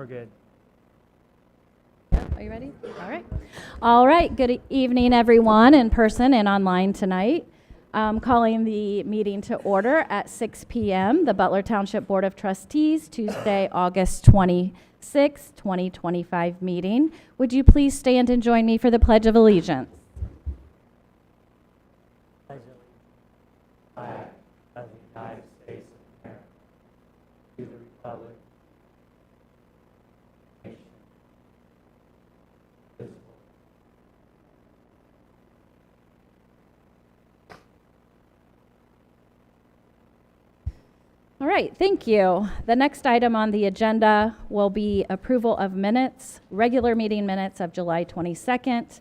We're good. Are you ready? All right. All right. Good evening, everyone, in person and online tonight. Calling the meeting to order at 6 p.m., the Butler Township Board of Trustees, Tuesday, August 26, 2025 meeting. Would you please stand and join me for the Pledge of Allegiance? Pledge allegiance of the United States of America to the republic. All right, thank you. The next item on the agenda will be approval of minutes, regular meeting minutes of July 22nd,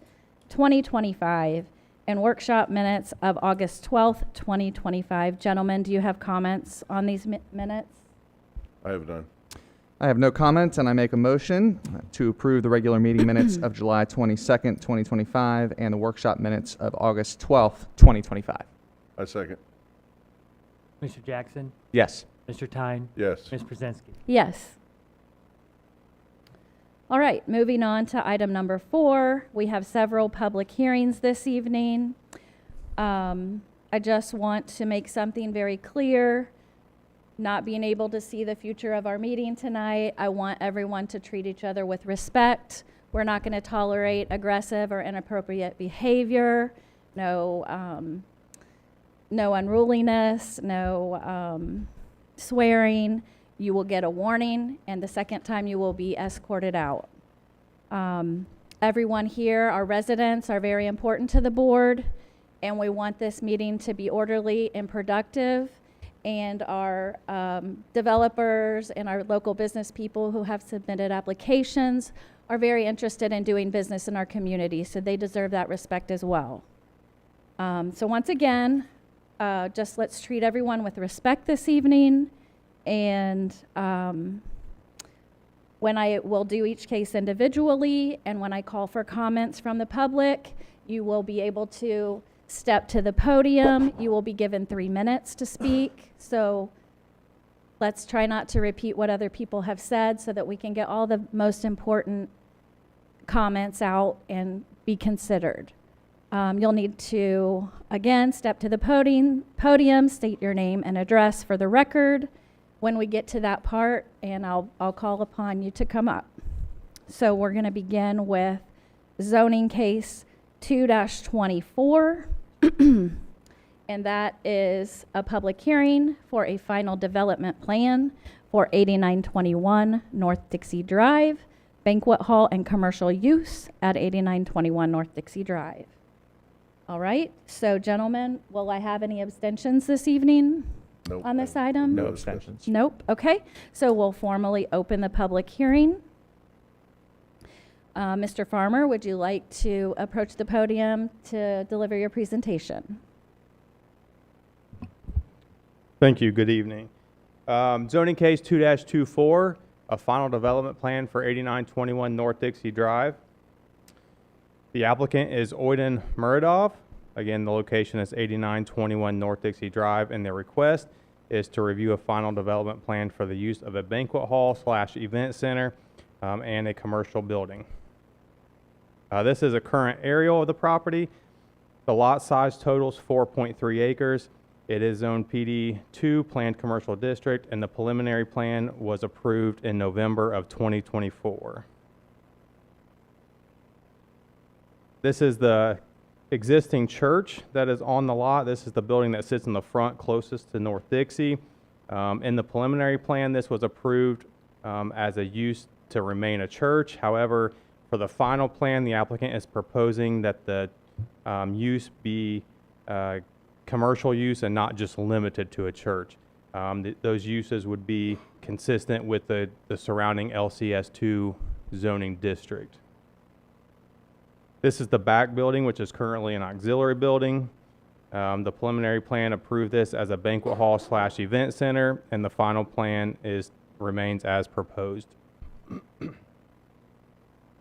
2025, and workshop minutes of August 12th, 2025. Gentlemen, do you have comments on these minutes? I have none. I have no comments, and I make a motion to approve the regular meeting minutes of July 22nd, 2025, and the workshop minutes of August 12th, 2025. I second. Mr. Jackson, Yes. Mr. Thein, Yes. Ms. Pruszynski. Yes. All right, moving on to item number 4. We have several public hearings this evening. I just want to make something very clear. Not being able to see the future of our meeting tonight, I want everyone to treat each other with respect. We're not going to tolerate aggressive or inappropriate behavior, no unruliness, no swearing. You will get a warning, and the second time you will be escorted out. Everyone here, our residents, are very important to the board, and we want this meeting to be orderly and productive. And our developers and our local business people who have submitted applications are very interested in doing business in our community, so they deserve that respect as well. So once again, just let's treat everyone with respect this evening, and when I will do each case individually, and when I call for comments from the public, you will be able to step to the podium. You will be given 3 minutes to speak. So let's try not to repeat what other people have said so that we can get all the most important comments out and be considered. You'll need to, again, step to the podium, state your name and address for the record when we get to that part, and I'll call upon you to come up. So we're going to begin with zoning case 2-24, and that is a public hearing for a final development plan for 8921 North Dixie Drive, banquet hall and commercial use at 8921 North Dixie Drive. All right, so gentlemen, will I have any abstentions this evening Nope. on this item? No abstentions. Nope, okay. So we'll formally open the public hearing. Mr. Farmer, would you like to approach the podium to deliver your presentation? Thank you. Good evening. Zoning case 2-24, a final development plan for 8921 North Dixie Drive. The applicant is Oyden Muradov. Again, the location is 8921 North Dixie Drive, and their request is to review a final development plan for the use of a banquet hall / event center and a commercial building. This is a current aerial of the property. The lot size totals 4.3 acres. It is zoned PD2, Planned Commercial District, and the preliminary plan was approved in November of 2024. This is the existing church that is on the lot. This is the building that sits in the front closest to North Dixie. In the preliminary plan, this was approved as a use to remain a church. However, for the final plan, the applicant is proposing that the use be commercial use and not just limited to a church. Those uses would be consistent with the surrounding LCS2 zoning district. This is the back building, which is currently an auxiliary building. The preliminary plan approved this as a banquet hall / event center, and the final plan remains as proposed.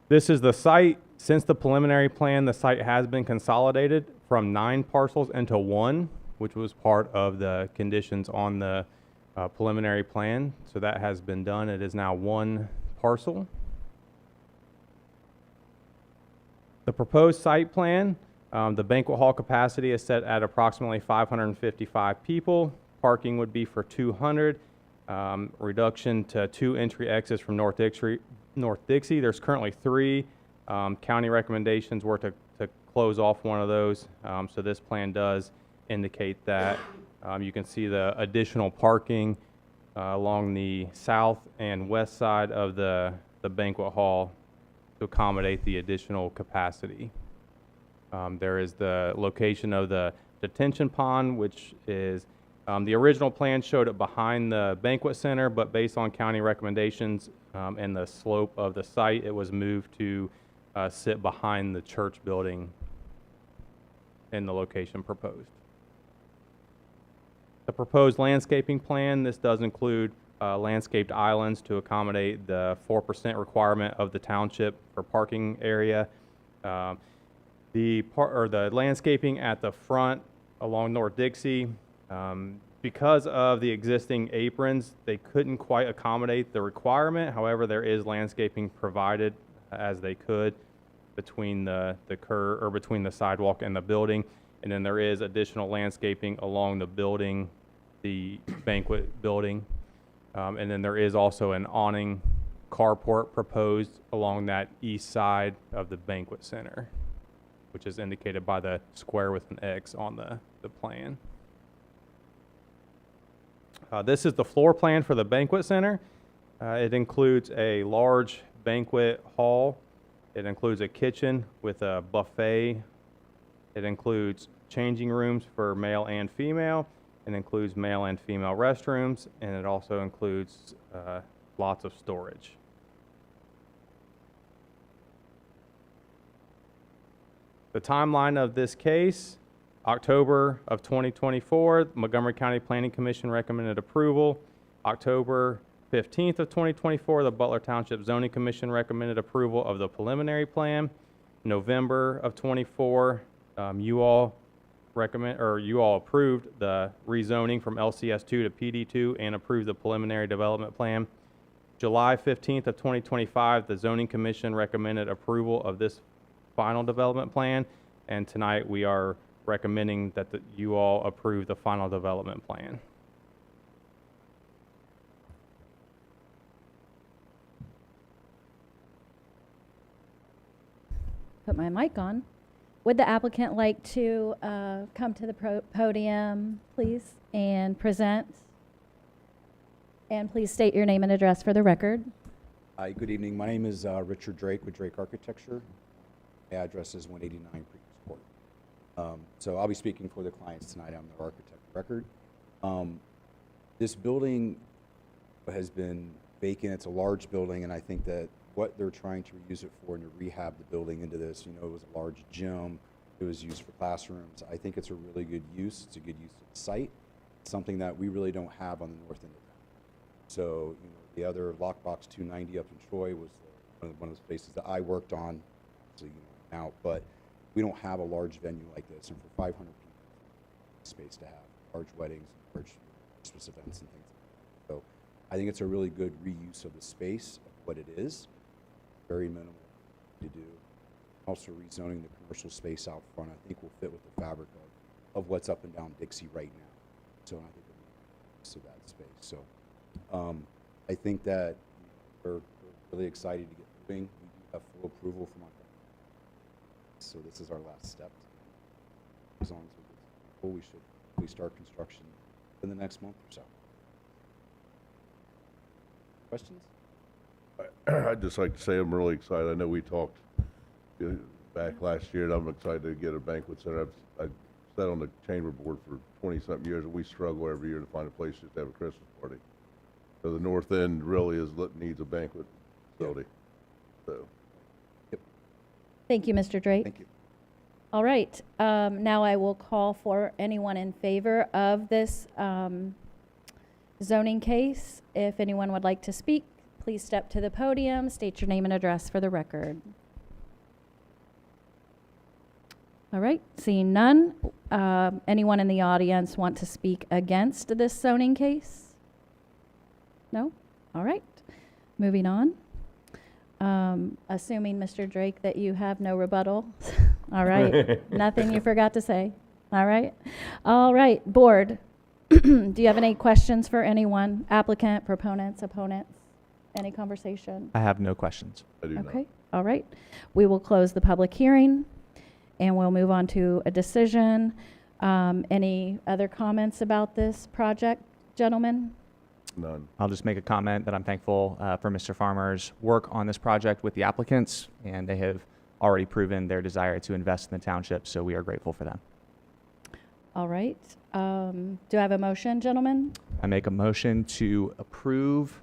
This is the site. Since the preliminary plan, the site has been consolidated from 9 parcels into 1, which was part of the conditions on the preliminary plan. So that has been done. It is now 1 parcel. The proposed site plan, the banquet hall capacity is set at approximately 555 people. Parking would be for 200. Reduction to 2 entry exits from North Dixie. There's currently 3. County recommendations were to close off one of those. So this plan does indicate that. You can see the additional parking along the south and west side of the banquet hall to accommodate the additional capacity. There is the location of the detention pond, which is, the original plan showed it behind the banquet center, but based on county recommendations and the slope of the site, it was moved to sit behind the church building in the location proposed. The proposed landscaping plan, this does include landscaped islands to accommodate the 4% requirement of the township for parking area. The landscaping at the front along North Dixie, because of the existing aprons, they couldn't quite accommodate the requirement. However, there is landscaping provided as they could between the curb or between the sidewalk and the building. And then there is additional landscaping along the building, the banquet building. And then there is also an awning carport proposed along that east side of the banquet center, which is indicated by the square with an X on the plan. This is the floor plan for the banquet center. It includes a large banquet hall. It includes a kitchen with a buffet. It includes changing rooms for male and female. It includes male and female restrooms, and it also includes lots of storage. The timeline of this case, October of 2024, Montgomery County Planning Commission recommended approval. October 15th of 2024, the Butler Township Zoning Commission recommended approval of the preliminary plan. November of 24, you all approved the rezoning from LCS2 to PD2 and approved the preliminary development plan. July 15th of 2025, the Zoning Commission recommended approval of this final development plan, and tonight we are recommending that you all approve the final development plan. Put my mic on. Would the applicant like to come to the podium, please, and present? And please state your name and address for the record. Hi, good evening. My name is Richard Drake with Drake Architecture. My address is 189 Preakness Court. So I'll be speaking for the clients tonight. I'm the architect of record. This building has been vacant. It's a large building, and I think that what they're trying to use it for and to rehab the building into this, it was a large gym. It was used for classrooms. I think it's a really good use. It's a good use of the site. It's something that we really don't have on the north end of town. So, the other Lockbox 290 up in Troy was one of the spaces that I worked on, so out, but we don't have a large venue like this, and for 500 people, space to have large weddings, large Christmas events and things like that. So I think it's a really good reuse of the space, of what it is, very minimal to do. Also rezoning the commercial space out front, I think will fit with the fabric of what's up and down Dixie right now. So I think it'll be use of that space. So I think that we're really excited to get moving. We do have full approval from our so this is our last step. As long as we should start construction in the next month or so. Questions? I'd just like to say I'm really excited. I know we talked back last year, and I'm excited to get a banquet center. I've sat on the chamber board for 20-something years, and we struggle every year to find a place just to have a Christmas party. So the north end really needs a banquet facility. So. Thank you, Mr. Drake. Thank you. All right. Now I will call for anyone in favor of this zoning case. If anyone would like to speak, please step to the podium, state your name and address for the record. All right. Seeing none, anyone in the audience want to speak against this zoning case? No? All right. Moving on. Assuming, Mr. Drake, that you have no rebuttal. All right. Nothing you forgot to say. All right. All right. Board, do you have any questions for anyone? Applicant, proponents, opponents? Any conversation? I have no questions. I do not. Okay. All right. We will close the public hearing and we'll move on to a decision. Any other comments about this project, gentlemen? None. I'll just make a comment that I'm thankful for Mr. Farmer's work on this project with the applicants, and they have already proven their desire to invest in the township, so we are grateful for them. All right. Do I have a motion, gentlemen? I make a motion to approve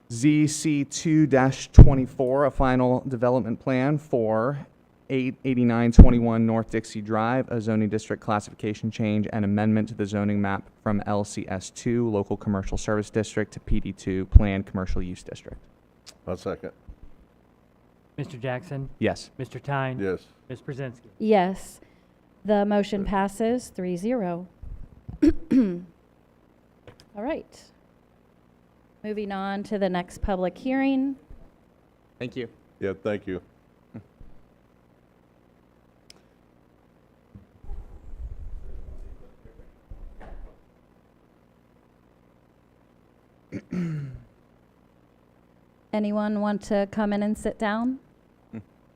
ZC 2-24, a final development plan for 88921 North Dixie Drive, a zoning district classification change and amendment to the zoning map from LCS2, Local Commercial Service District, to PD2, Planned Commercial Use District. I'll second. Mr. Jackson, Yes. Mr. Thein. Yes. Ms. Pruszynski. Yes. The motion passes 3-0. All right. Moving on to the next public hearing. Thank you. Yeah, thank you. Anyone want to come in and sit down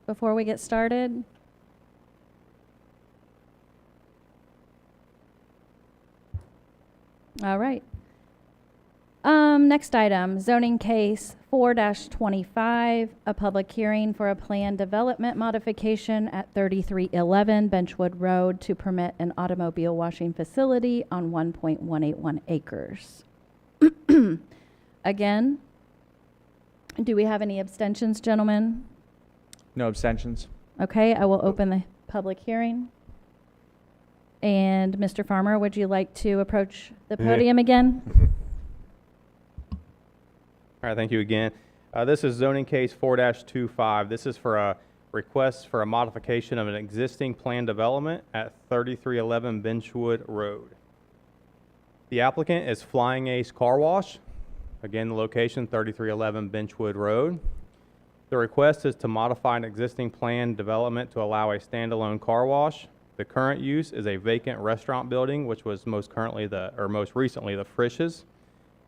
before we get started? All right. Next item, zoning case 4-25, a public hearing for a planned development modification at 3311 Benchwood Road to permit an automobile washing facility on 1.181 acres. Again, do we have any abstentions, gentlemen? No abstentions? Okay, I will open the public hearing. And Mr. Farmer, would you like to approach the podium again? All right, thank you again. This is zoning case 4-25. This is for a request for a modification of an existing planned development at 3311 Benchwood Road. The applicant is Flying Ace Car Wash. Again, the location 3311 Benchwood Road. The request is to modify an existing planned development to allow a standalone car wash. The current use is a vacant restaurant building, which was most recently the Frisch's.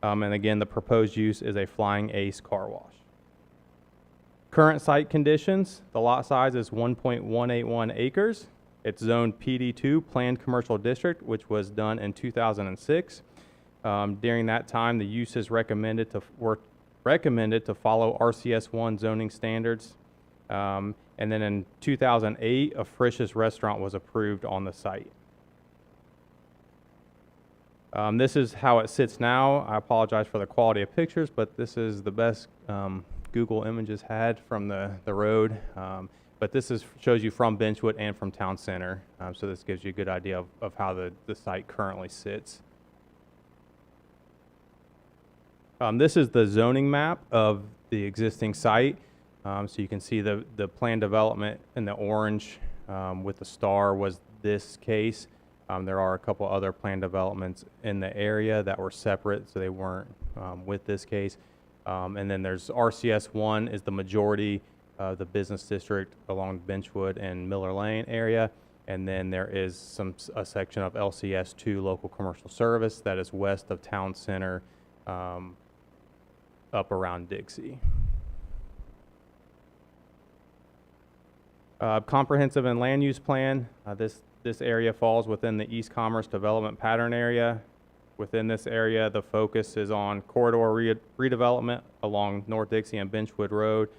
And again, the proposed use is a Flying Ace Car Wash. Current site conditions, the lot size is 1.181 acres. It's zoned PD2, Planned Commercial District, which was done in 2006. During that time, the uses were recommended to follow RCS1 zoning standards. And then in 2008, a Frisch's restaurant was approved on the site. This is how it sits now. I apologize for the quality of pictures, but this is the best Google Images had from the road. But this shows you from Benchwood and from Town Center. So this gives you a good idea of how the site currently sits. This is the zoning map of the existing site. So you can see the planned development in the orange with the star was this case. There are a couple other planned developments in the area that were separate, so they weren't with this case. And then there's RCS1 is the majority of the business district along Benchwood and Miller Lane area. And then there is a section of LCS2, Local Commercial Service, that is west of Town Center up around Dixie. Comprehensive and land use plan. This area falls within the East Commerce Development Pattern Area. Within this area, the focus is on corridor redevelopment along North Dixie and Benchwood Road.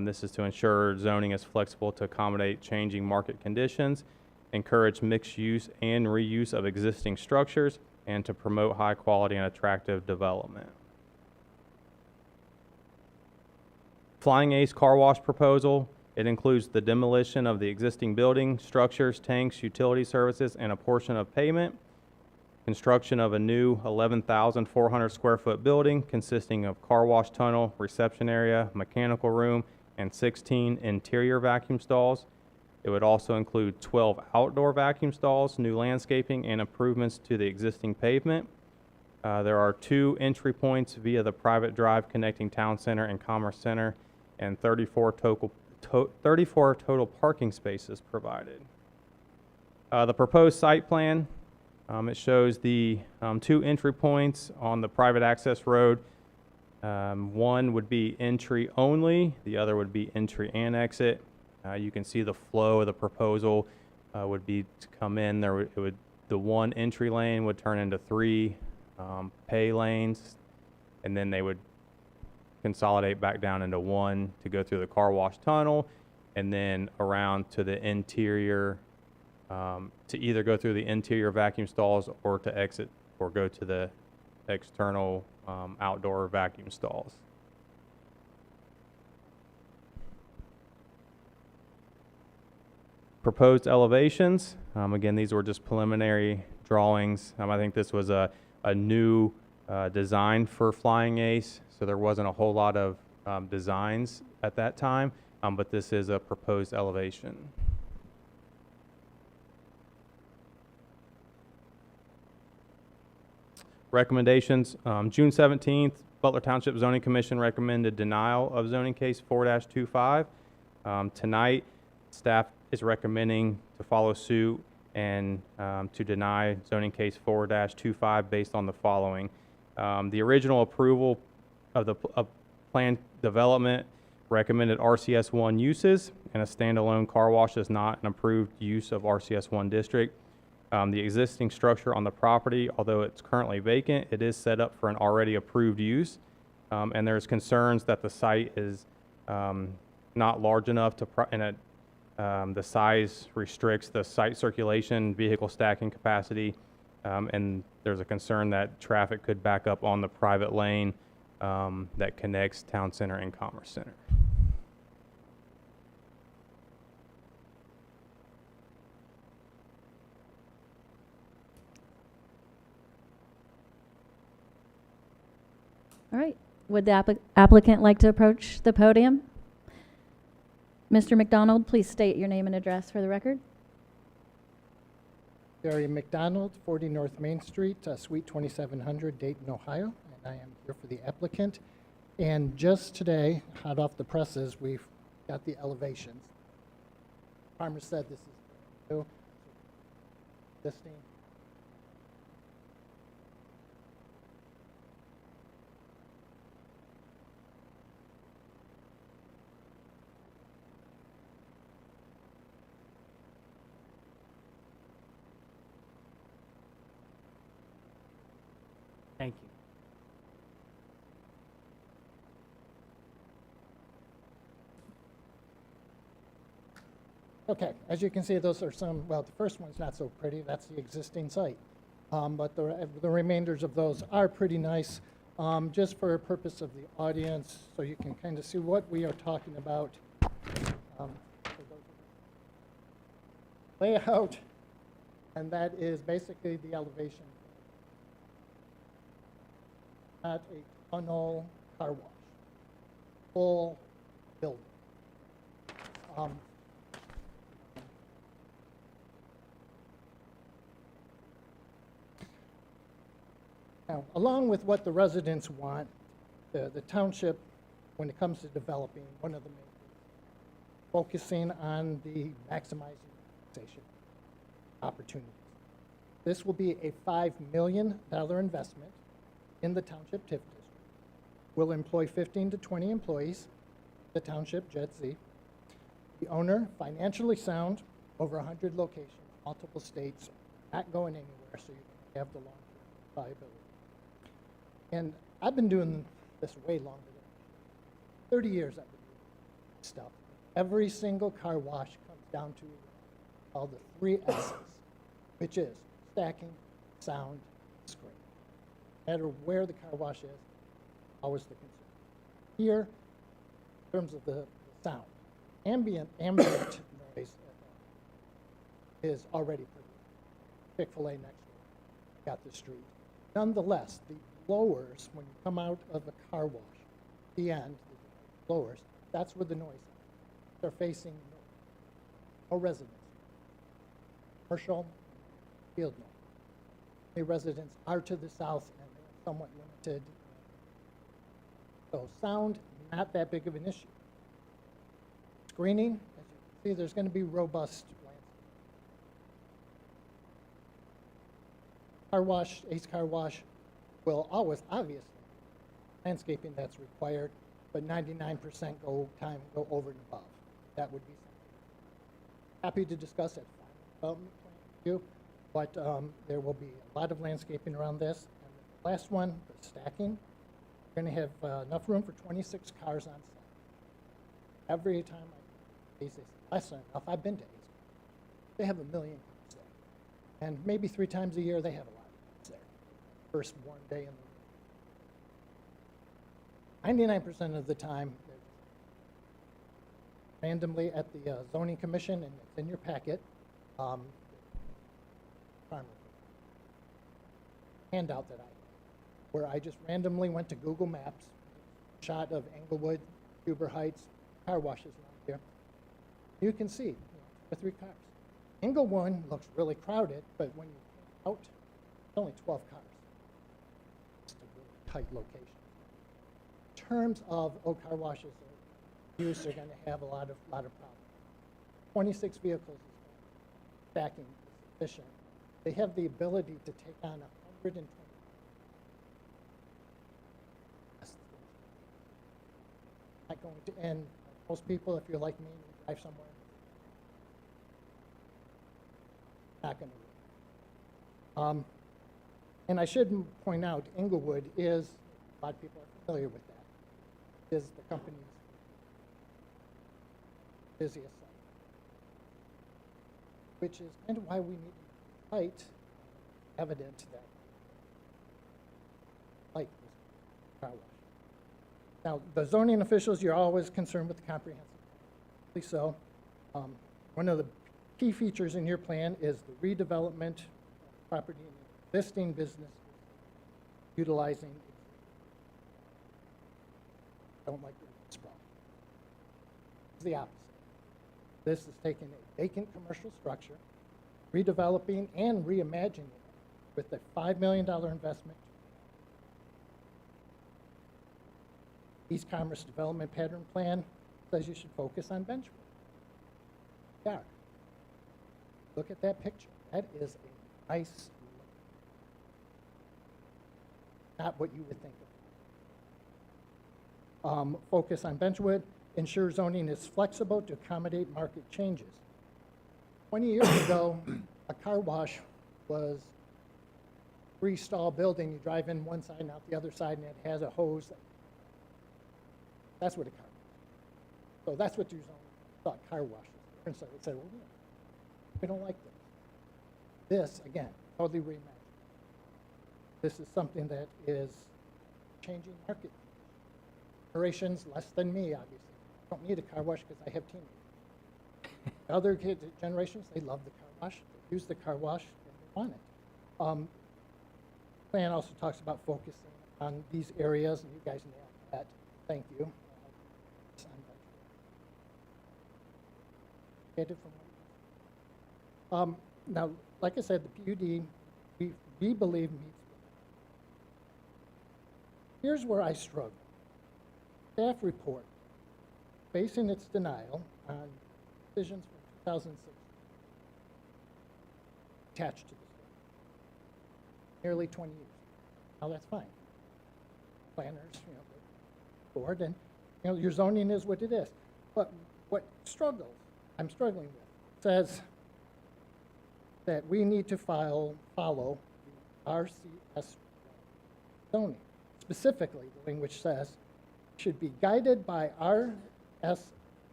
This is to ensure zoning is flexible to accommodate changing market conditions, encourage mixed use and reuse of existing structures, and to promote high quality and attractive development. Flying Ace Car Wash proposal. It includes the demolition of the existing building, structures, tanks, utility services, and a portion of pavement. Construction of a new 11,400 square foot building consisting of car wash tunnel, reception area, mechanical room, and 16 interior vacuum stalls. It would also include 12 outdoor vacuum stalls, new landscaping, and improvements to the existing pavement. There are 2 entry points via the private drive connecting Town Center and Commerce Center, and 34 total parking spaces provided. The proposed site plan, it shows the 2 entry points on the private access road. One would be entry only, the other would be entry and exit. You can see the flow of the proposal would be to come in. The 1 entry lane would turn into 3 pay lanes, and then they would consolidate back down into 1 to go through the car wash tunnel, and then around to the interior, to either go through the interior vacuum stalls or to exit or go to the external outdoor vacuum stalls. Proposed elevations, again, these were just preliminary drawings. I think this was a new design for Flying Ace, so there wasn't a whole lot of designs at that time, but this is a proposed elevation. Recommendations, June 17th, Butler Township Zoning Commission recommended denial of zoning case 4-25. Tonight, staff is recommending to follow suit and to deny zoning case 4-25 based on the following. The original approval of the planned development recommended RCS 1 uses, and a standalone car wash is not an approved use of RCS 1 district. The existing structure on the property, although it's currently vacant, it is set up for an already approved use, and there's concerns that the site is not large enough to, the size restricts the site circulation, vehicle stacking capacity, and there's a concern that traffic could back up on the private lane that connects Town Center and Commerce Center. All right. Would the applicant like to approach the podium? Mr. McDonald, please state your name and address for the record. Barry McDonald, 40 North Main Street, Suite 2700, Dayton, Ohio. And I am here for the applicant. And just today, hot off the presses, we've got the elevations. Farmer said this is new. Listing. Thank you. Okay, as you can see, those are some, well, the first one's not so pretty. That's the existing site. But the remainders of those are pretty nice. Just for a purpose of the audience, so you can kind of see what we are talking about. Layout, and that is basically the elevation. Not a tunnel car wash, full building. Now, along with what the residents want, the township, when it comes to developing, one of the main things, focusing on the maximizing taxation opportunities. This will be a $5 million investment in the township TIF district. Will employ 15 to 20 employees, the township Jet Z. The owner, financially sound, over 100 locations, multiple states, not going anywhere, so you can have the long-term viability. And I've been doing this way longer than 30 years I've been doing this stuff. Every single car wash comes down to all the 3 S's, which is stacking, sound, scrape. No matter where the car wash is, always the concern. Here, in terms of the sound, ambient noise is already pretty. Chick-fil-A next door, got the street. Nonetheless, the blowers, when you come out of a car wash, the end, the blowers, that's where the noise is. They're facing north. No residents. Commercial, field noise. The residents are to the south and somewhat limited. So sound, not that big of an issue. Screening, as you can see, there's going to be robust landscape. Car wash, Ace Car Wash will always, obviously, landscaping that's required, but 99% go over and above. That would be something. Happy to discuss it. Development plan with you, but there will be a lot of landscaping around this. And the last one, the stacking, we're going to have enough room for 26 cars on site. Every time I say, less than enough, I've been to Ace. They have 1 million cars there. And maybe 3 times a year, they have a lot of cars there. First warm day in the 99% of the time, they're randomly at the zoning commission, and it's in your packet. Handout that I had, where I just randomly went to Google Maps, shot of Englewood, Huber Heights, car washes around here. You can see, 2 or 3 cars. Englewood looks really crowded, but when you get out, it's only 12 cars. It's a really tight location. In terms of car washes use, they're going to have a lot of problems. 26 vehicles stacking is sufficient. They have the ability to take on 120. Not going to end. Most people, if you're like me, you drive somewhere. Not going to work. And I should point out, Englewood is, a lot of people are familiar with that, is the company's busiest site, which is kind of why we need to fight evident that light was car wash. Now, the zoning officials, you're always concerned with the comprehensive plan. So, one of the key features in your plan is the redevelopment of property in existing businesses utilizing. Don't like the sprawl. It's the opposite. This is taking a vacant commercial structure, redeveloping and reimagining it with a $5 million investment. East Commerce Development Pattern Plan says you should focus on Benchwood. Yeah. Look at that picture. That is a nice look. Not what you would think of. Focus on Benchwood. Ensure zoning is flexible to accommodate market changes. 20 years ago, a car wash was a 3-stall building. You drive in one side and out the other side, and it has a hose. That's what a car wash. So that's what your zoning thought car washes were. And so they said, well, yeah, we don't like this. This, again, totally reimagined. This is something that is changing market. Generations less than me, obviously. I don't need a car wash because I have teenagers. Other generations, they love the car wash. They use the car wash and they want it. Plan also talks about focusing on these areas, and you guys nailed that. Thank you. Now, like I said, the PUD, we believe meets. Here's where I struggle. Staff report, basing its denial on decisions from 2006, attached to this nearly 20 years. Now that's fine. Planners, board, and your zoning is what it is. But what I'm struggling with, says that we need to follow the RCS zoning. Specifically, the language says should be guided by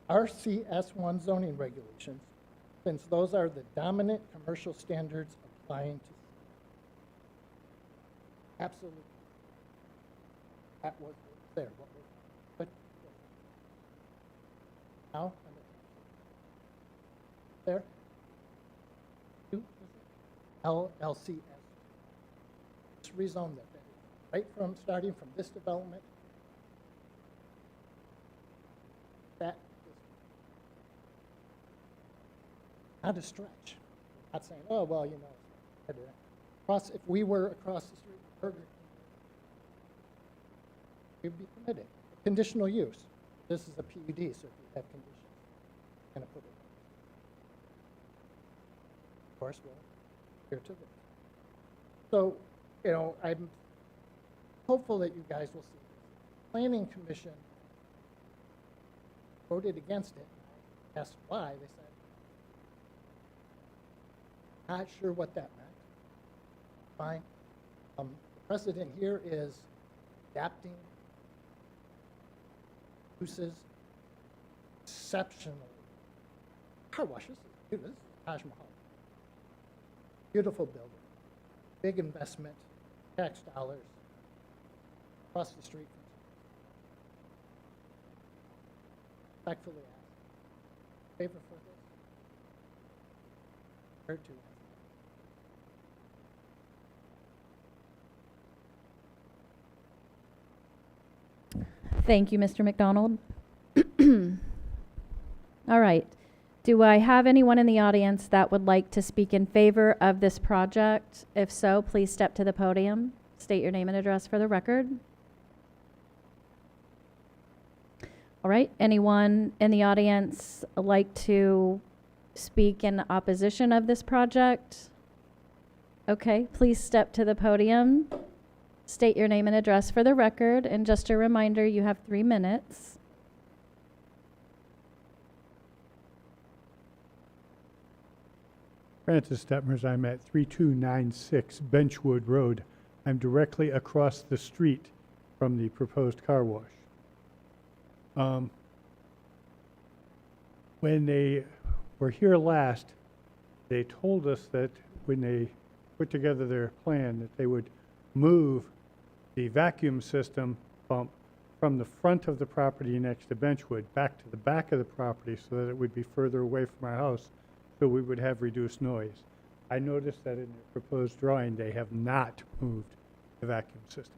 RCS1 zoning regulations, since those are the dominant commercial standards applying to. Absolutely. That was there. What was but now there. LCS. Just rezone that. Right from starting from this development. That is not a stretch. I'm not saying, oh, well, if we were across the street from Burger King, We'd be permitted. Conditional use. This is a PUD, so if you have conditions, you're gonna put it. Of course, we'll adhere to this. So, you know, I'm hopeful that you guys will see this. Planning Commission voted against it. I asked why. They said, not sure what that meant. Fine. The precedent here is adapting uses exceptionally. Car washes, this is Taj Mahal. Beautiful building, big investment, tax dollars, across the street. Respectfully ask, favor for this? Or to? Thank you, Mr. McDonald. All right. Do I have anyone in the audience that would like to speak in favor of this project? If so, please step to the podium. State your name and address for the record. All right. Anyone in the audience like to speak in opposition of this project? Okay. Please step to the podium. State your name and address for the record, and just a reminder, you have 3 minutes. Francis Detmers, I'm at 3296 Benchwood Road. I'm directly across the street from the proposed car wash. When they were here last, they told us that when they put together their plan, that they would move the vacuum system pump from the front of the property next to Benchwood back to the back of the property so that it would be further away from our house so we would have reduced noise. I noticed that in the proposed drawing, they have not moved the vacuum system.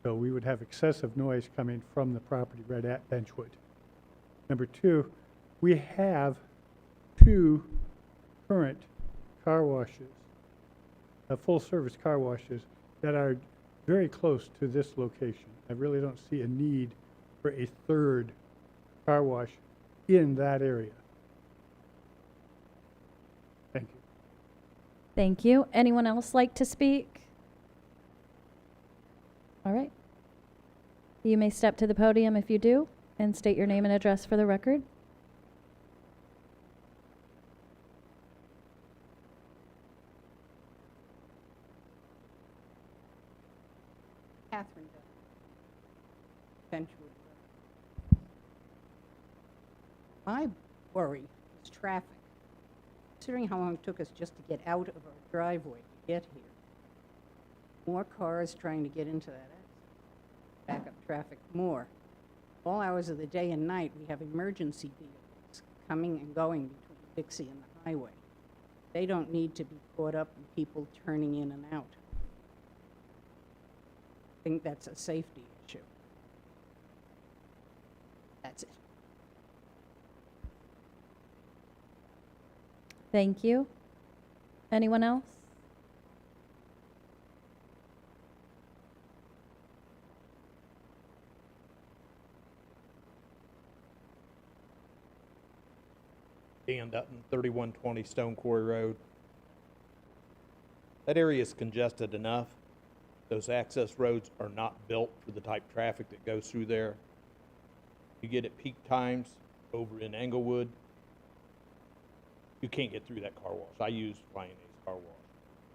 So we would have excessive noise coming from the property right at Benchwood. Number two, we have 2 current car washes, full-service car washes that are very close to this location. I really don't see a need for a 3rd car wash in that area. Thank you. Thank you. Anyone else like to speak? All right. You may step to the podium if you do, and state your name and address for the record. Catherine Benchwood. My worry is traffic. Considering how long it took us just to get out of our driveway to get here. More cars trying to get into that exit. Back up traffic more. All hours of the day and night, we have emergency vehicles coming and going between Dixie and the highway. They don't need to be caught up in people turning in and out. I think that's a safety issue. That's it. Thank you. Anyone else? Dan Dutton, 3120 Stone Quarry Road. That area is congested enough. Those access roads are not built for the type of traffic that goes through there. You get at peak times over in Englewood, you can't get through that car wash. I use Flying Ace car wash,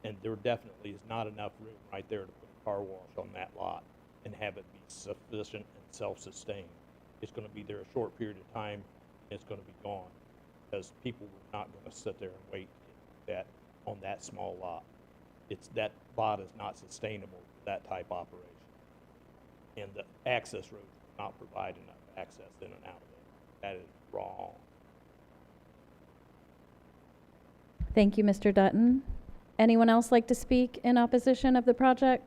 and there definitely is not enough room right there to put a car wash on that lot and have it be sufficient and self-sustained. It's going to be there a short period of time, and it's going to be gone because people are not going to sit there and wait that on that small lot. That lot is not sustainable for that type operation, and the access roads will not provide enough access in and out of it. That is wrong. Thank you, Mr. Dutton. Anyone else like to speak in opposition of the project?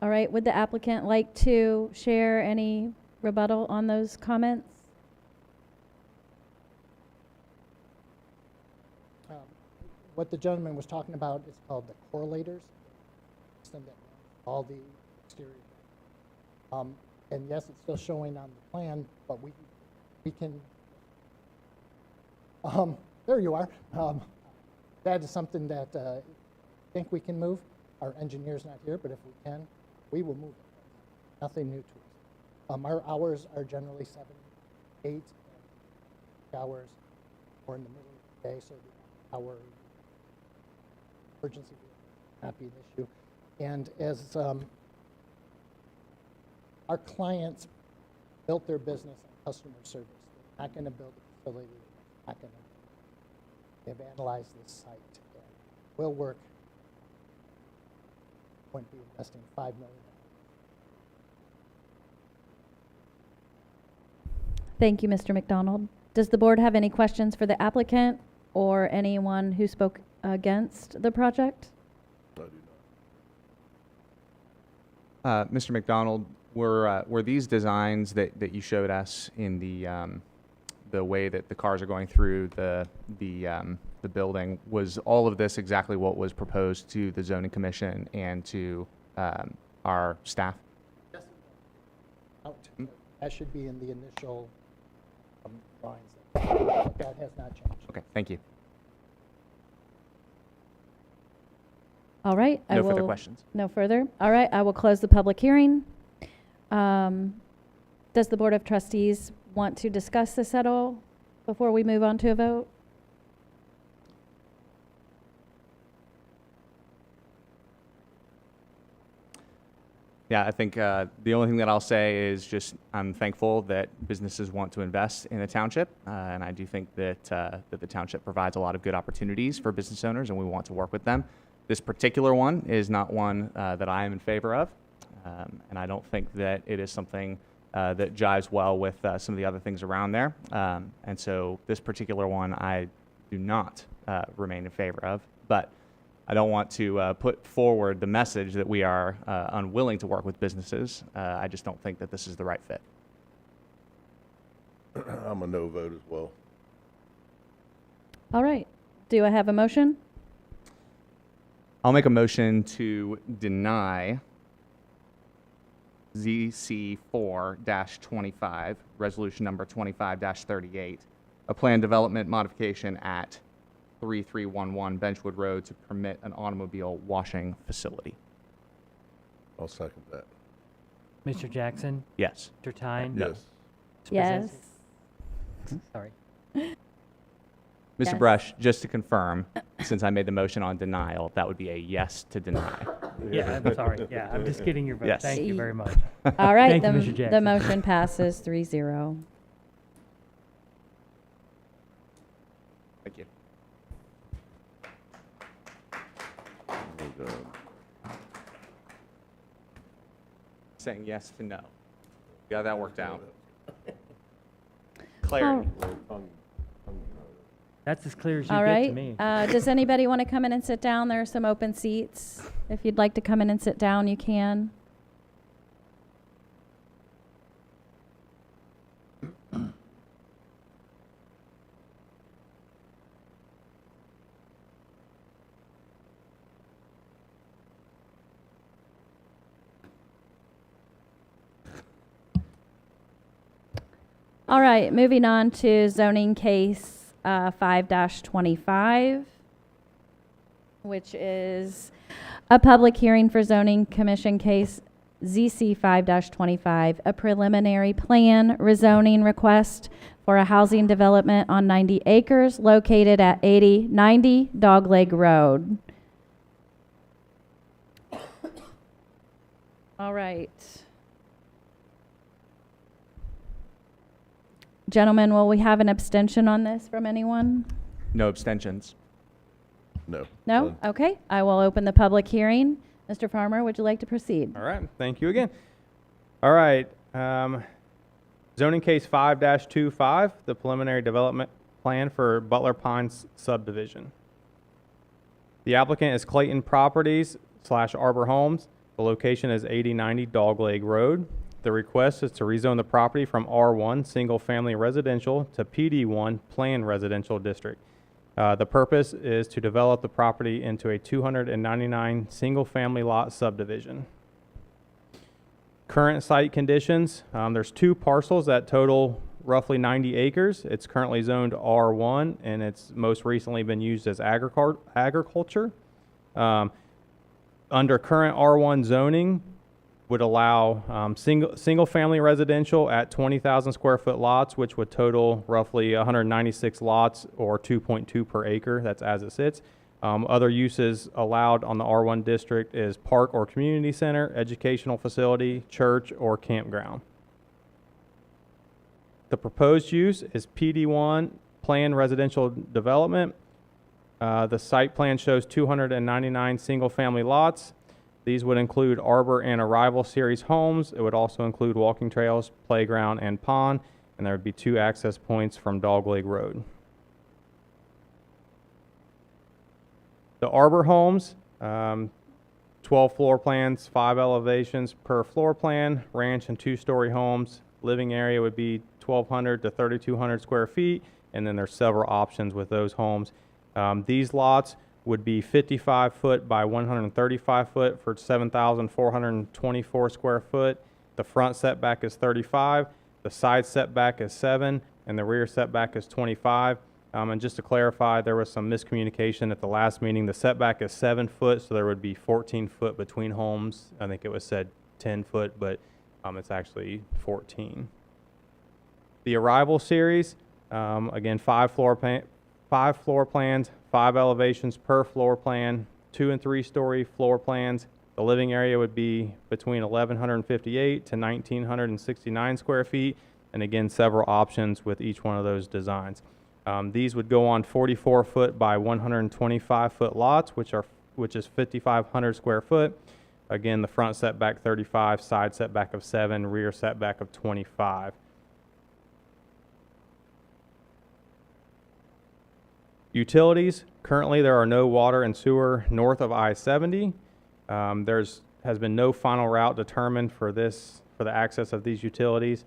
All right, would the applicant like to share any rebuttal on those comments? What the gentleman was talking about is called the correlators. Send that down. all the exterior. And yes, it's still showing on the plan, but we can, there you are. That is something that I think we can move. Our engineer's not here, but if we can, we will move it. Nothing new to us. Our hours are generally 7, 8 hours, or in the middle of the day, so the hour emergency will not be an issue. And as our clients built their business on customer service, they're not going to build a facility. They're not going to. They've analyzed this site and will work. Wouldn't be investing $5 million. Thank you, Mr. McDonald. Does the board have any questions for the applicant or anyone who spoke against the project? I do not. Mr. McDonald, were these designs that you showed us in the way that the cars are going through the building, was all of this exactly what was proposed to the zoning commission and to our staff? Yes. That should be in the initial drawings. That has not changed. Okay, thank you. All right. No further questions. No further? All right, I will close the public hearing. Does the Board of Trustees want to discuss this at all before we move on to a vote? Yeah, I think the only thing that I'll say is just I'm thankful that businesses want to invest in the township, and I do think that that the township provides a lot of good opportunities for business owners, and we want to work with them. This particular one is not one that I am in favor of, and I don't think that it is something that jives well with some of the other things around there. And so this particular one I do not remain in favor of, but I don't want to put forward the message that we are unwilling to work with businesses. I just don't think that this is the right fit. I'm a no vote as well. All right. Do I have a motion? I'll make a motion to deny ZC4-25, resolution number 25-38, a plan development modification at 3311 Benchwood Road to permit an automobile washing facility. I'll second that. Mr. Jackson? Yes. Mr. Thein? Yes. Mr. Yes. Pruszynski? Sorry. Mr. Yes. Brush, just to confirm, since I made the motion on denial, that would be a yes to deny. Yeah, I'm sorry. Yeah, I'm just getting your vote. Yes. Thank you very much. All right, Thank you, Mr. the Jackson. motion passes 3-0. Thank you. And, Saying yes to no. Got that worked out. Clarity. That's as clear as you All get to right. me. Does anybody want to come in and sit down? There are some open seats. If you'd like to come in and sit down, you can. All right, moving on to zoning case 5-25, which is a public hearing for zoning commission case ZC 5-25, a preliminary plan rezoning request for a housing development on 90 acres located at 8090 Dogleg Road. All right. Gentlemen, will we have an abstention on this from anyone? No abstentions. no. No? Okay, I will open the public hearing. Mr. Farmer, would you like to proceed? All right, thank you again. All right, zoning case 5-25, the preliminary development plan for Butler Pines subdivision. The applicant is Clayton Properties / Arbor Homes. The location is 8090 Dogleg Road. The request is to rezone the property from R1 Single Family Residential to PD1 Planned Residential District. The purpose is to develop the property into a 299 single-family lot subdivision. Current site conditions, there's 2 parcels that total roughly 90 acres. It's currently zoned R1, and it's most recently been used as agriculture. Under current R1 zoning, would allow single-family residential at 20,000 square foot lots, which would total roughly 196 lots or 2.2 per acre. That's as it sits. Other uses allowed on the R1 district is park or community center, educational facility, church, or campground. The proposed use is PD1, planned residential development. The site plan shows 299 single-family lots. These would include Arbor and Arrival Series homes. It would also include walking trails, playground, and pond, and there would be 2 access points from Dogleg Road. The Arbor homes, 12 floor plans, 5 elevations per floor plan, ranch and 2-story homes. Living area would be 1,200 to 3,200 square feet, and then there's several options with those homes. These lots would be 55 foot by 135 foot for 7,424 square foot. The front setback is 35, the side setback is 7, and the rear setback is 25. And just to clarify, there was some miscommunication at the last meeting. The setback is 7 foot, so there would be 14 foot between homes. I think it was said 10 foot, but it's actually 14. The Arrival Series, again, 5 floor plans, 5 elevations per floor plan, 2 and 3-story floor plans. The living area would be between 1,158 to 1,969 square feet, and again, several options with each one of those designs. These would go on 44 foot by 125 foot lots, which is 5,500 square foot. Again, the front setback 35, side setback of 7, rear setback of 25. Utilities, currently there are no water and sewer north of I-70. Has been no final route determined for the access of these utilities.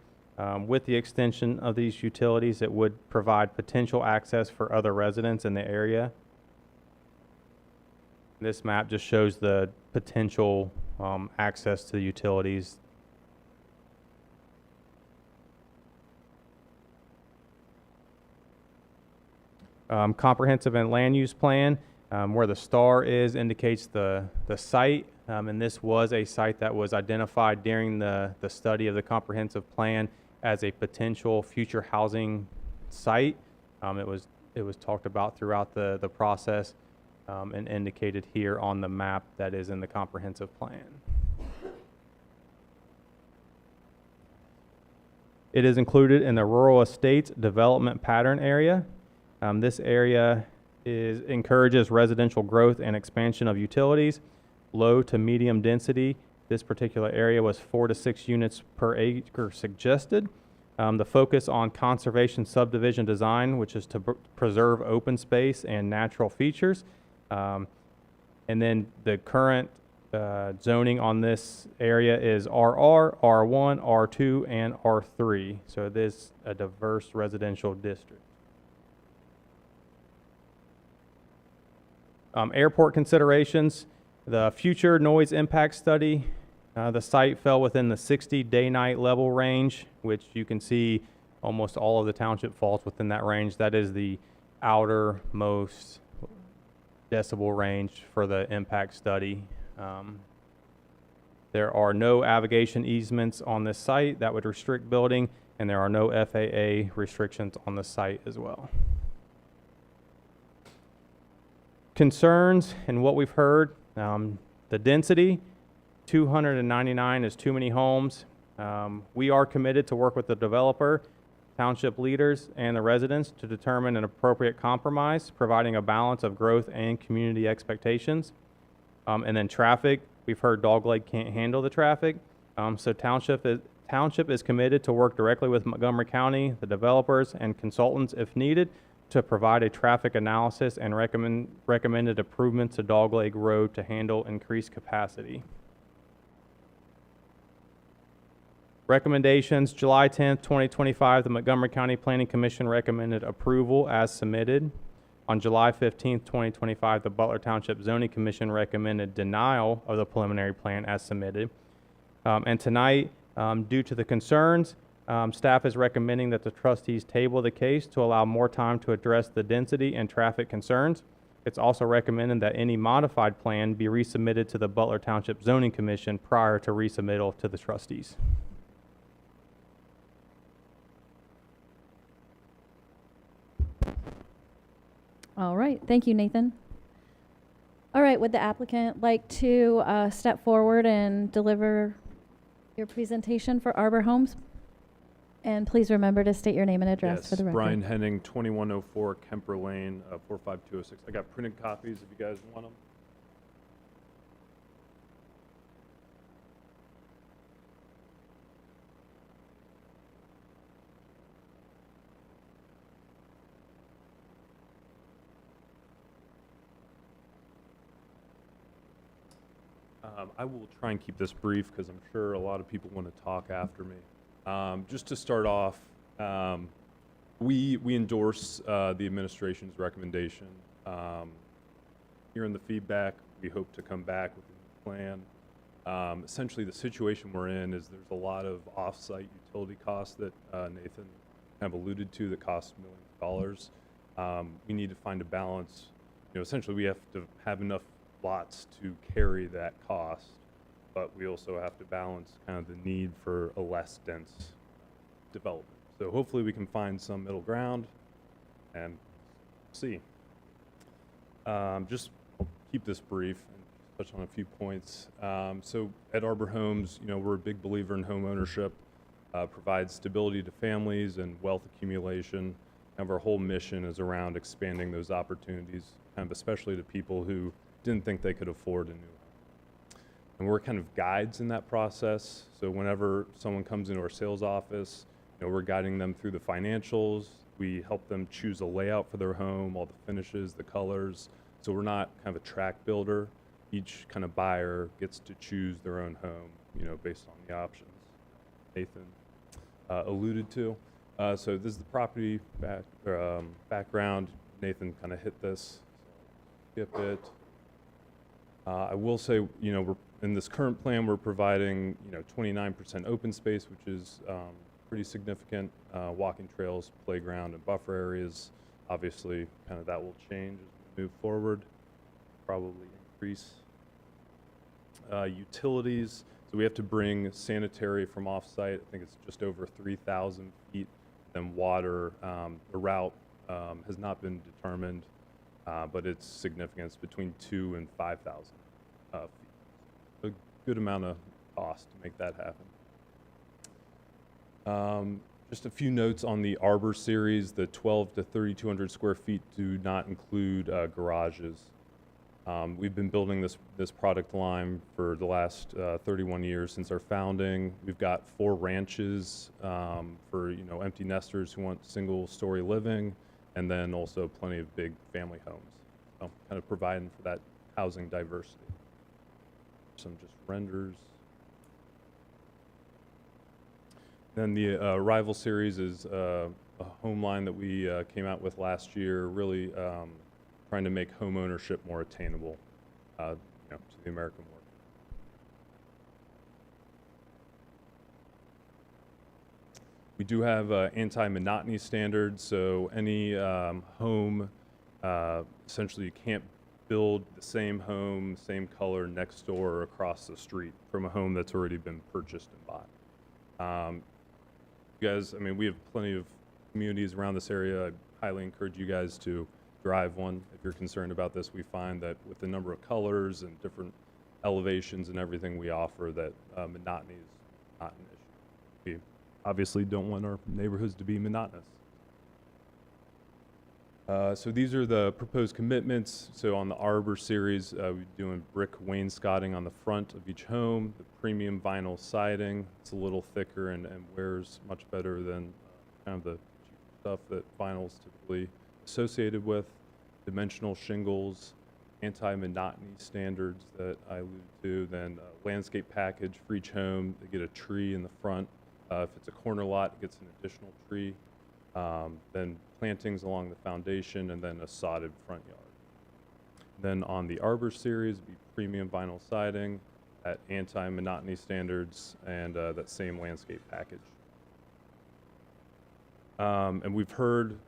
With the extension of these utilities, it would provide potential access for other residents in the area. This map just shows the potential access to the utilities. Comprehensive and land use plan, where the star is indicates the site, and this was a site that was identified during the study of the comprehensive plan as a potential future housing site. It was talked about throughout the process and indicated here on the map that is in the comprehensive plan. It is included in the rural estates development pattern area. This area encourages residential growth and expansion of utilities, low to medium density. This particular area was 4 to 6 units per acre suggested. The focus on conservation subdivision design, which is to preserve open space and natural features. And then the current zoning on this area is RR, R1, R2, and R3. So it is a diverse residential district. Airport considerations. The future noise impact study, the site fell within the 60 day-night level range, which you can see almost all of the township falls within that range. That is the outermost decibel range for the impact study. There are no navigation easements on this site that would restrict building, and there are no FAA restrictions on the site as well. Concerns and what we've heard, the density, 299 is too many homes. We are committed to work with the developer, township leaders, and the residents to determine an appropriate compromise, providing a balance of growth and community expectations. And then traffic, we've heard Dogleg can't handle the traffic. So township is committed to work directly with Montgomery County, the developers, and consultants if needed, to provide a traffic analysis and recommended improvements to Dogleg Road to handle increased capacity. Recommendations, July 10th, 2025, the Montgomery County Planning Commission recommended approval as submitted. On July 15th, 2025, the Butler Township Zoning Commission recommended denial of the preliminary plan as submitted. And tonight, due to the concerns, staff is recommending that the trustees table the case to allow more time to address the density and traffic concerns. It's also recommended that any modified plan be resubmitted to the Butler Township Zoning Commission prior to resubmittal to the trustees. All right, thank you, Nathan. All right, would the applicant like to step forward and deliver your presentation for Arbor Homes? And please remember to state your name and address for the record. Brian Henning, 2104 Kemper Lane, 45206. I got printed copies if you guys want them. I will try and keep this brief because I'm sure a lot of people want to talk after me. Just to start off, we endorse the administration's recommendation. Hearing the feedback, we hope to come back with a new plan. Essentially, the situation we're in is there's a lot of off-site utility costs that Nathan kind of alluded to that cost millions of dollars. We need to find a balance. Essentially, we have to have enough lots to carry that cost, but we also have to balance kind of the need for a less dense development. So hopefully we can find some middle ground and see. Just keep this brief and touch on a few points. So at Arbor Homes, we're a big believer in home ownership, provides stability to families and wealth accumulation. Kind of our whole mission is around expanding those opportunities, kind of especially to people who didn't think they could afford a new home. And we're kind of guides in that process. So whenever someone comes into our sales office, we're guiding them through the financials. We help them choose a layout for their home, all the finishes, the colors. So we're not kind of a track builder. Each kind of buyer gets to choose their own home, based on the options Nathan alluded to. So this is the property background. Nathan kind of hit this. Skip it. I will say, we're in this current plan, we're providing, 29% open space, which is pretty significant. Walking trails, playground, and buffer areas. Obviously, kind of that will change as we move forward. Probably increase. Utilities. So we have to bring sanitary from off-site. I think it's just over 3,000 feet. Then water. The route has not been determined. But it's significant. It's between 2,000 and 5,000 feet. A good amount of cost to make that happen. Just a few notes on the Arbor series. The 12 to 3,200 square feet do not include garages. We've been building this product line for the last 31 years since our founding. We've got 4 ranches for empty nesters who want single-story living, and then also plenty of big family homes. So kind of providing for that housing diversity. Some just renders. Then the Rival series is a home line that we came out with last year, really trying to make home ownership more attainable to the American worker. We do have anti-monotony standards, so any home, essentially you can't build the same home, same color next door or across the street from a home that's already been purchased and bought. You guys, we have plenty of communities around this area. I highly encourage you guys to drive one if you're concerned about this. We find that with the number of colors and different elevations and everything we offer, that monotony is not an issue. We obviously don't want our neighborhoods to be monotonous. So these are the proposed commitments. So on the Arbor series, we're doing brick wainscoting on the front of each home, the premium vinyl siding. It's a little thicker and wears much better than kind of the cheaper stuff that vinyl's typically associated with. Dimensional shingles, anti-monotony standards that I alluded to. Then landscape package for each home. They get a tree in the front. If it's a corner lot, it gets an additional tree. Then plantings along the foundation, and then a sodded front yard. Then on the Arbor series, it'd be premium vinyl siding, at anti-monotony standards and that same landscape package. And we've heard,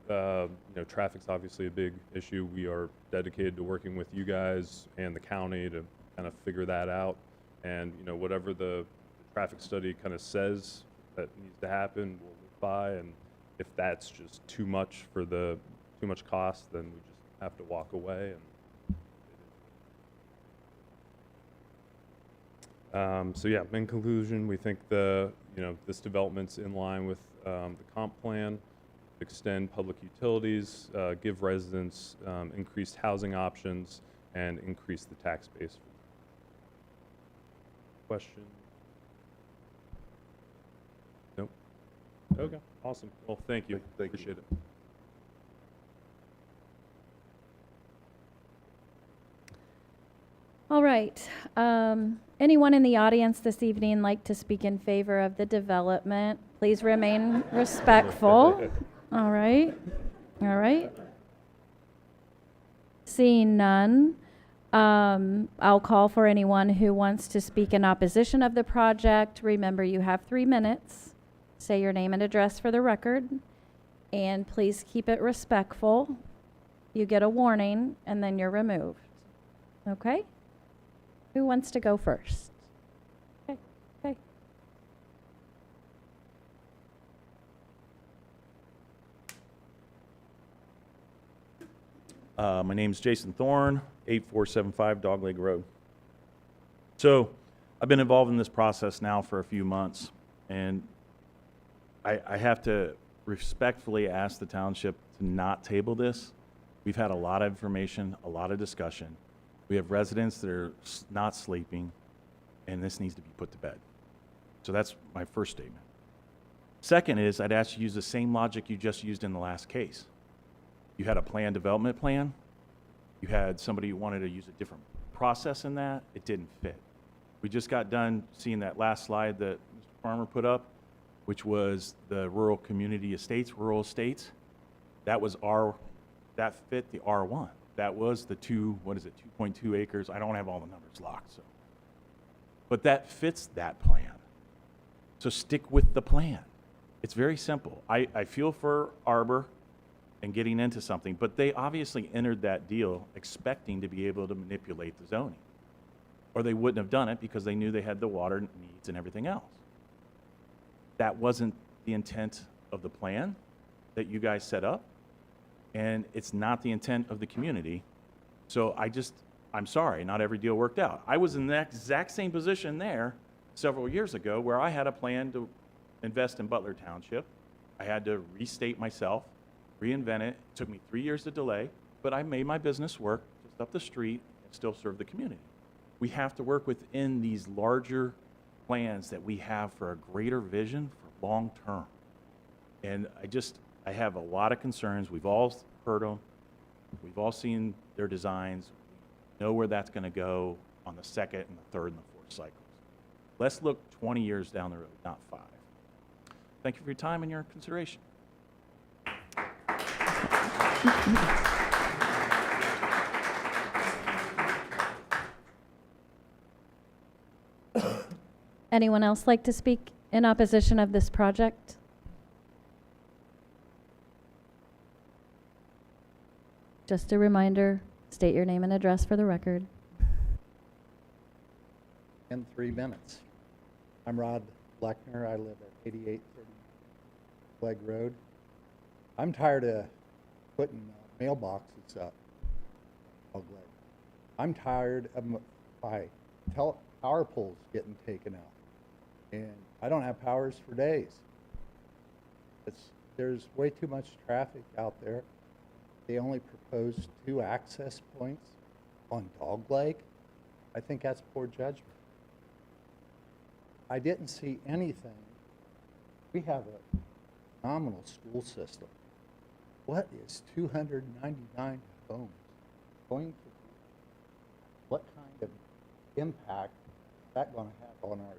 traffic's obviously a big issue. We are dedicated to working with you guys and the county to kind of figure that out. And, whatever the traffic study kind of says that needs to happen, we'll live by. And if that's just too much cost, then we just have to walk away. And so yeah, in conclusion, we think this development's in line with the comp plan, extend public utilities, give residents increased housing options, and increase the tax base. Question? Nope. Okay, awesome. Well, thank you. Thank you. Appreciate it. All right. Anyone in the audience this evening like to speak in favor of the development? Please remain respectful. All right. All right. Seeing none, I'll call for anyone who wants to speak in opposition of the project. Remember, you have 3 minutes. Say your name and address for the record. And please keep it respectful. You get a warning, and then you're removed. Okay? Who wants to go first? Okay, okay. My name's Jason Thorne, 8475 Dogleg Road. So I've been involved in this process now for a few months, and I have to respectfully ask the township to not table this. We've had a lot of information, a lot of discussion. We have residents that are not sleeping, and this needs to be put to bed. So that's my first statement. Second is, I'd ask you to use the same logic you just used in the last case. You had a planned development plan. You had somebody who wanted to use a different process in that. It didn't fit. We just got done seeing that last slide that Mr. Farmer put up, which was the rural community estates, rural estates. That fit the R1. That was the 2.2 acres. I don't have all the numbers locked, so. But that fits that plan. So stick with the plan. It's very simple. I feel for Arbor and getting into something, but they obviously entered that deal expecting to be able to manipulate the zoning. Or they wouldn't have done it because they knew they had the water needs and everything else. That wasn't the intent of the plan that you guys set up, and it's not the intent of the community. So I'm sorry, not every deal worked out. I was in the exact same position there several years ago where I had a plan to invest in Butler Township. I had to restate myself, reinvent it. It took me 3 years to delay, but I made my business work just up the street and still serve the community. We have to work within these larger plans that we have for a greater vision for long term. And I have a lot of concerns. We've all heard them. We've all seen their designs. We know where that's going to go on the second and the third and the fourth cycles. Let's look 20 years down the road, not 5. Thank you for your time and your consideration. Anyone else like to speak in opposition of this project? Just a reminder, state your name and address for the record. In 3 minutes. I'm Rod Bleckner. I live at 8830 Leg Road. I'm tired of putting mailboxes up. I'm tired of my power poles getting taken out. And I don't have powers for days. There's way too much traffic out there. They only proposed 2 access points on Dogleg. I think that's poor judgment. I didn't see anything. We have a phenomenal school system. What is 299 homes going to do? What kind of impact is that going to have on our schools?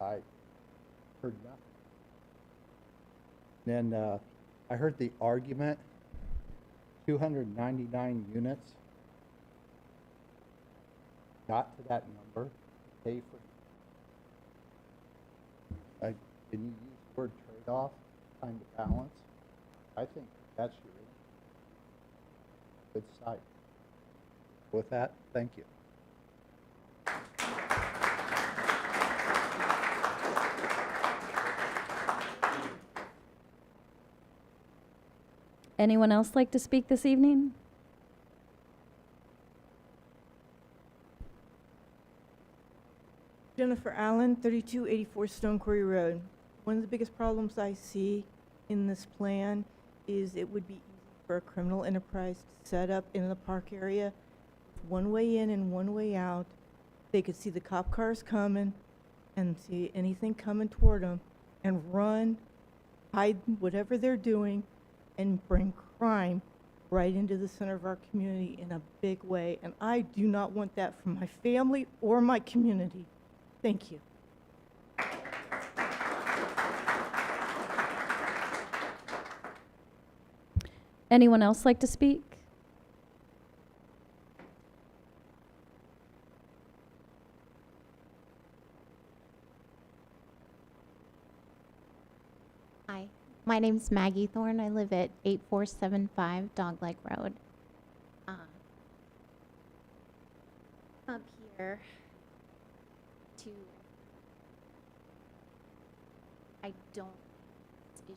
I heard nothing. Then I heard the argument, 299 units. got to that number, pay for, can you use the word trade-off, find the balance? I think that's your good side. With that, thank you. Anyone else like to speak this evening? Jennifer Allen, 3284 Stone Quarry Road. One of the biggest problems I see in this plan is it would be easy for a criminal enterprise to set up in the park area, one way in and one way out. They could see the cop cars coming and see anything coming toward them and run, hide whatever they're doing, and bring crime right into the center of our community in a big way. And I do not want that for my family or my community. Thank you. Anyone else like to speak? Hi, my name's Maggie Thorne. I live at 8475 Dogleg Road. Up here to, I don't this issue.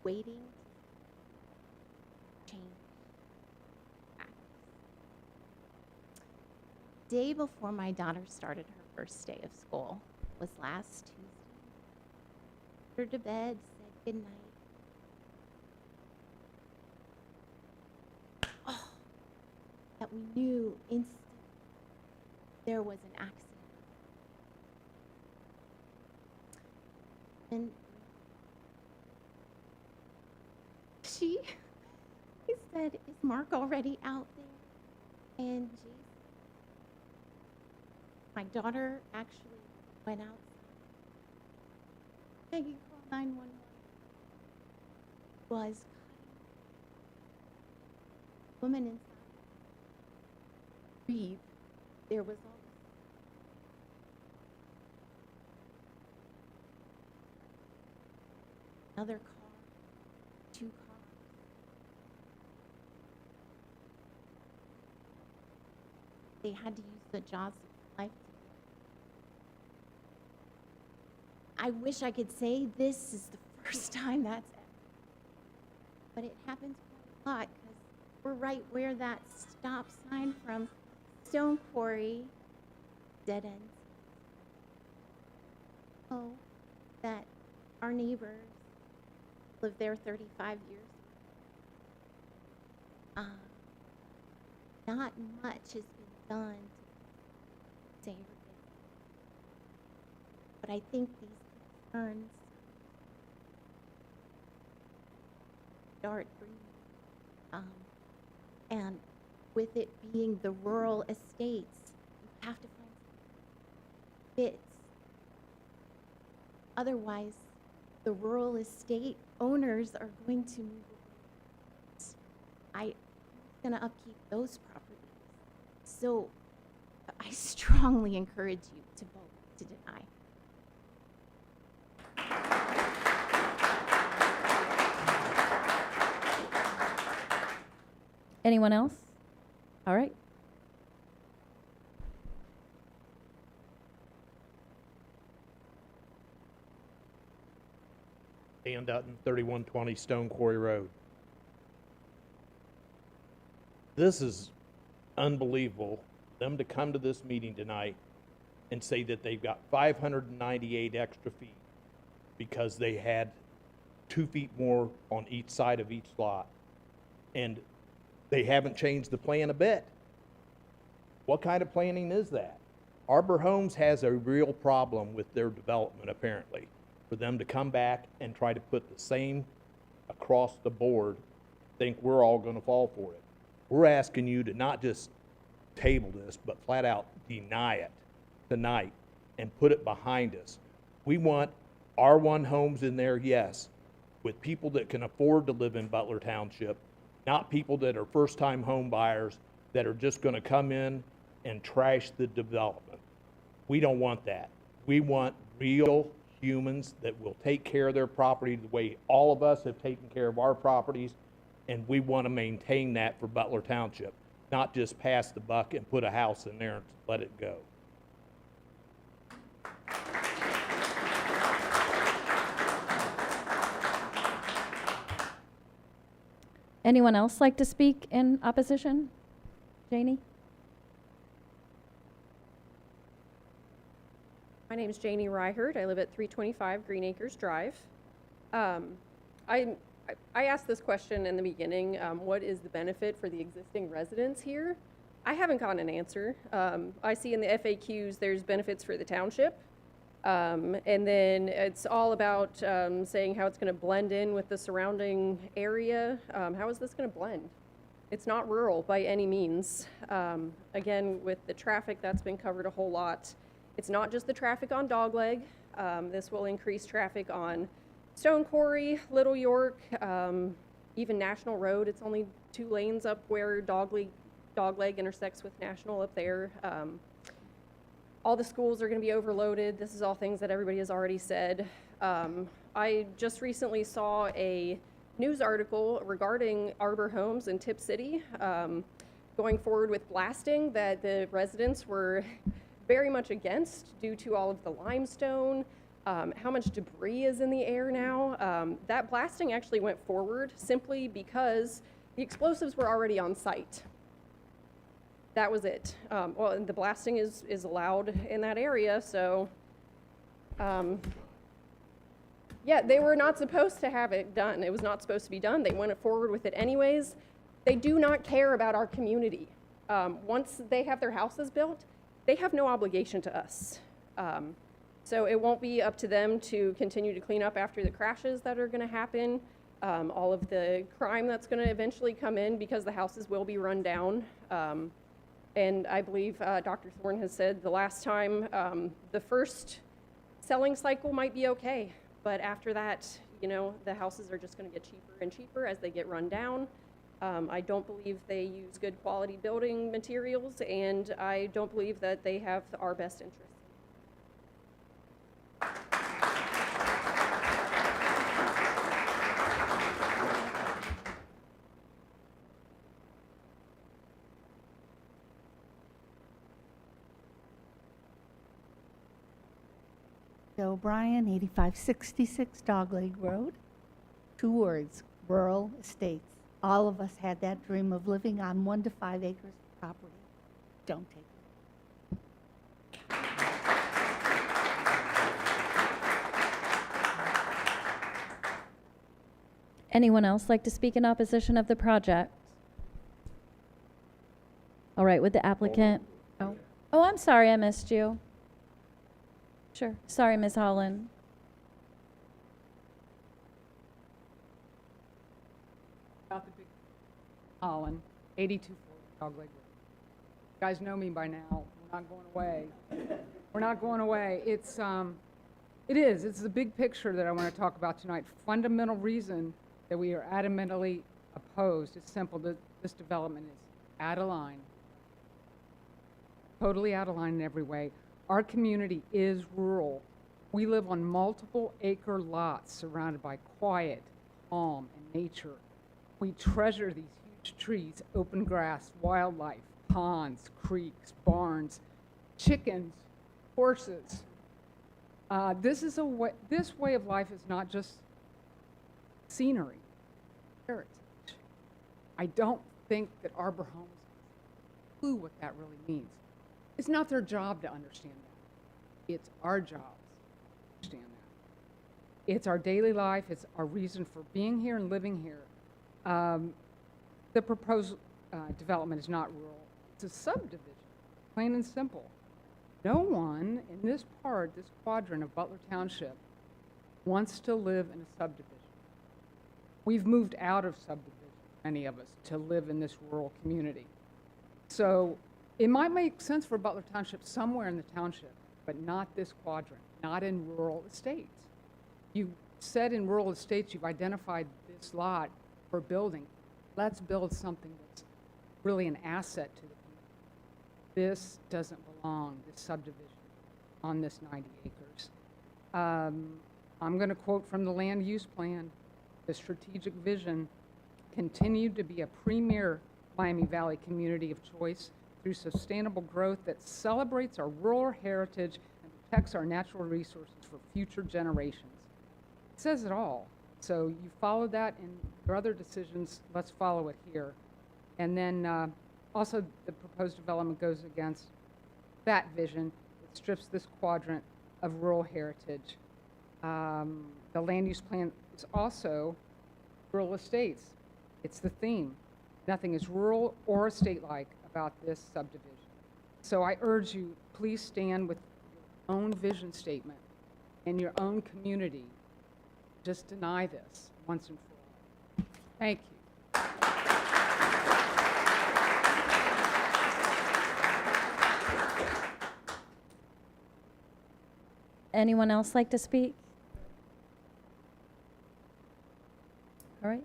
Waiting to change. Day before my daughter started her first day of school was last Tuesday. Put her to bed, said goodnight. Oh, that we knew instantly there was an accident. And she said, "Is Mark already out there?" And my daughter actually went out. Maggie called 911. Was woman inside. Breathe. There was all this. Another car. 2 cars. They had to use the jaws of life. I wish I could say this is the first time that's ever, but it happens quite a lot because we're right where that stop sign from Stone Quarry dead ends. Oh, that our neighbors lived there 35 years. Not much has been done to save her. But I think these concerns start breathing. And with it being the rural estates, you have to find something that fits. Otherwise, the rural estate owners are going to move away. I'm going to upkeep those properties. So I strongly encourage you to vote to deny. Anyone else? All right. Dan Dutton, 3120 Stone Quarry Road. This is unbelievable, them to come to this meeting tonight and say that they've got 598 extra feet because they had 2 feet more on each side of each lot. And they haven't changed the plan a bit. What kind of planning is that? Arbor Homes has a real problem with their development, apparently, for them to come back and try to put the same across the board, think we're all gonna fall for it. We're asking you to not just table this, but flat out deny it tonight and put it behind us. We want R1 homes in there, yes, with people that can afford to live in Butler Township, not people that are first-time home buyers that are just gonna come in and trash the development. We don't want that. We want real humans that will take care of their property the way all of us have taken care of our properties, and we want to maintain that for Butler Township, not just pass the buck and put a house in there and let it go. Anyone else like to speak in opposition? Janie? My name is Janie Ryherd. I live at 325 Green Acres Drive. I asked this question in the beginning, what is the benefit for the existing residents here? I haven't gotten an answer. I see in the FAQs there's benefits for the township, and then it's all about saying how it's going to blend in with the surrounding area. How is this going to blend? It's not rural by any means. Again, with the traffic, that's been covered a whole lot. It's not just the traffic on Dogleg. This will increase traffic on Stone Quarry, Little York, even National Road. It's only 2 lanes up where Dogleg intersects with National up there. All the schools are going to be overloaded. This is all things that everybody has already said. I just recently saw a news article regarding Arbor Homes in Tip City, going forward with blasting that the residents were very much against due to all of the limestone, how much debris is in the air now. That blasting actually went forward simply because the explosives were already on site. That was it. Well, and the blasting is allowed in that area, so yeah, they were not supposed to have it done. It was not supposed to be done. They went forward with it anyways. They do not care about our community. Once they have their houses built, they have no obligation to us. So it won't be up to them to continue to clean up after the crashes that are going to happen, all of the crime that's going to eventually come in because the houses will be run down. And I believe Dr. Thorne has said the last time the first selling cycle might be okay, but after that, you know, the houses are just going to get cheaper and cheaper as they get run down. I don't believe they use good quality building materials, and I don't believe that they have our best interests. Joe Bryan, 8566 Dogleg Road. 2 words, rural estates. All of us had that dream of living on 1 to 5 acres of property. Don't take it. Anyone else like to speak in opposition of the project? All right, would the applicant? Oh, I'm sorry, I missed you. Sure. Sorry, Ms. Holland. About the big Holland, 8240 Dogleg Road. You guys know me by now. We're not going away. We're not going away. It's the big picture that I want to talk about tonight. Fundamental reason that we are adamantly opposed. It's simple. This development is out of line. Totally out of line in every way. Our community is rural. We live on multiple acre lots surrounded by quiet, calm, and nature. We treasure these huge trees, open grass, wildlife, ponds, creeks, barns, chickens, horses. This way of life is not just scenery, heritage. I don't think that Arbor Homes have a clue what that really means. It's not their job to understand that. It's our job to understand that. It's our daily life. It's our reason for being here and living here. The proposed development is not rural. It's a subdivision, plain and simple. No one in this quadrant of Butler Township wants to live in a subdivision. We've moved out of subdivision, many of us, to live in this rural community. So it might make sense for Butler Township somewhere in the township, but not this quadrant, not in rural estates. You said in rural estates, you've identified this lot for building. Let's build something that's really an asset to the community. This doesn't belong, this subdivision, on this 90 acres. I'm going to quote from the land use plan. The strategic vision continued to be a premier Miami Valley community of choice through sustainable growth that celebrates our rural heritage and protects our natural resources for future generations. It says it all. So you followed that in your other decisions, let's follow it here. And then also the proposed development goes against that vision. It strips this quadrant of rural heritage. The land use plan is also rural estates. It's the theme. Nothing is rural or estate-like about this subdivision. So I urge you, please stand with your own vision statement and your own community. Just deny this once and for all. Thank you. Anyone else like to speak? All right.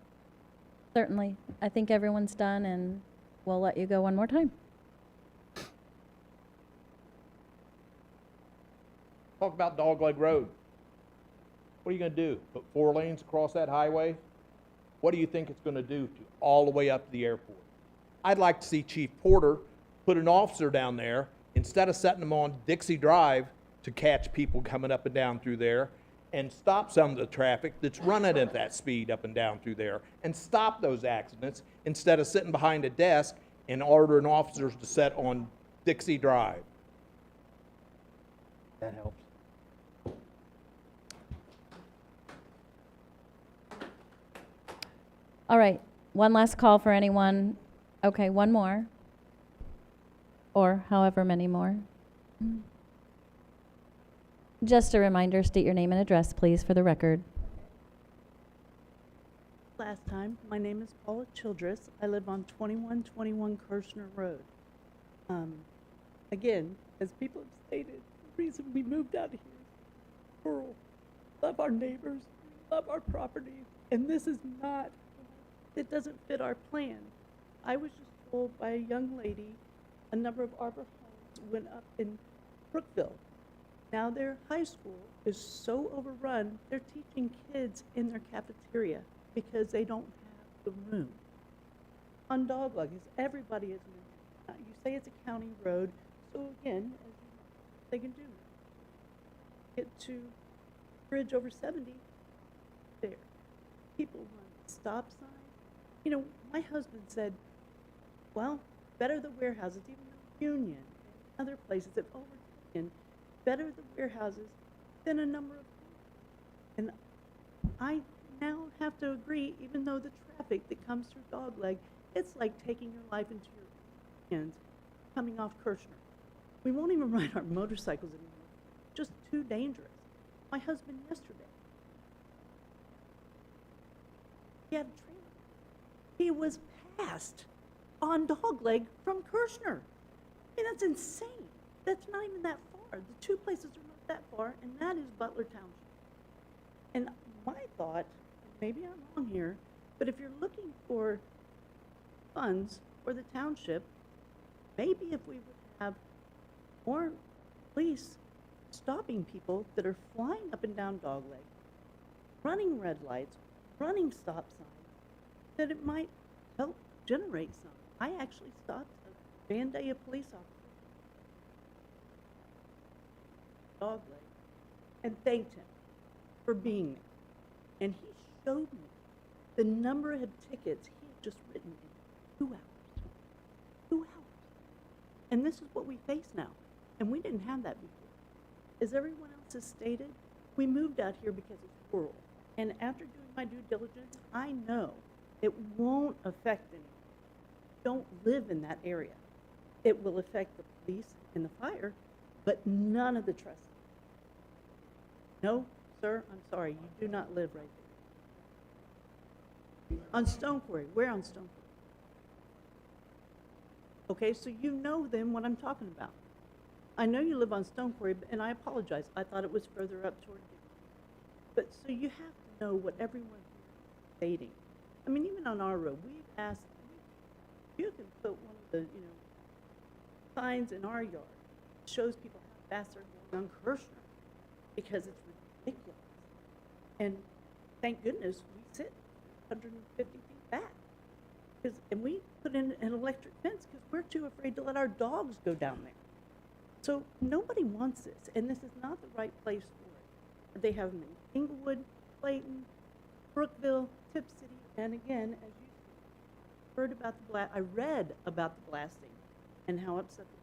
Certainly. I think everyone's done, and we'll let you go one more time. Talk about Dogleg Road. What are you gonna do? Put 4 lanes across that highway? What do you think it's gonna do to all the way up to the airport? I'd like to see Chief Porter put an officer down there, instead of setting them on Dixie Drive to catch people coming up and down through there, and stop some of the traffic that's running at that speed up and down through there, and stop those accidents, instead of sitting behind a desk and ordering officers to set on Dixie Drive. That helps. All right. One last call for anyone. Okay, one more. Or however many more. Just a reminder, state your name and address, please, for the record. Last time, my name is Paula Childress. I live on 2121 Kirshner Road. Again, as people have stated, the reason we moved out of here is rural. Love our neighbors, love our property, and this is not, it doesn't fit our plan. I was just told by a young lady, a number of Arbor homes went up in Brookville. Now their high school is so overrun, they're teaching kids in their cafeteria because they don't have the room. On Dogleg, as everybody is mentioned, you say it's a county road, so again, as they can do, get to bridge over 70 there. People run stop signs. You know, my husband said, well, better the warehouses, even though Union and other places have overtaken, better the warehouses than a number of homes. And I now have to agree, even though the traffic that comes through Dogleg, it's like taking your life into your hands coming off Kirshner. We won't even ride our motorcycles anymore. Just too dangerous. My husband yesterday, he had a trailer. He was passed on Dogleg from Kirshner. I mean, that's insane. That's not even that far. The two places are not that far, and that is Butler Township. And my thought, maybe I'm wrong here, but if you're looking for funds for the township, maybe if we would have more police stopping people that are flying up and down Dogleg, running red lights, running stop signs, that it might help generate some. I actually stopped a Vandalia police officer Dogleg and thanked him for being there. And he showed me the number of tickets he had just written in 2 hours. 2 hours. And this is what we face now. And we didn't have that before. As everyone else has stated, we moved out here because it's rural. And after doing my due diligence, I know it won't affect anyone. Don't live in that area. It will affect the police and the fire, but none of the trustees. No, sir, I'm sorry, you do not live right there. On Stone Quarry, where on Stone Quarry? Okay, so you know then what I'm talking about. I know you live on Stone Quarry, and I apologize. I thought it was further up toward But, so you have to know what everyone's stating. I mean, even on our road, we've asked, you can put one of the, signs in our yard, shows people how fast they're going on Kirshner, because it's ridiculous. And thank goodness we sit 150 feet back. And we put in an electric fence because we're too afraid to let our dogs go down there. So nobody wants this, and this is not the right place for it. They have them in Inglewood, Clayton, Brookville, Tip City, and again, as you heard about I read about the blasting and how upset the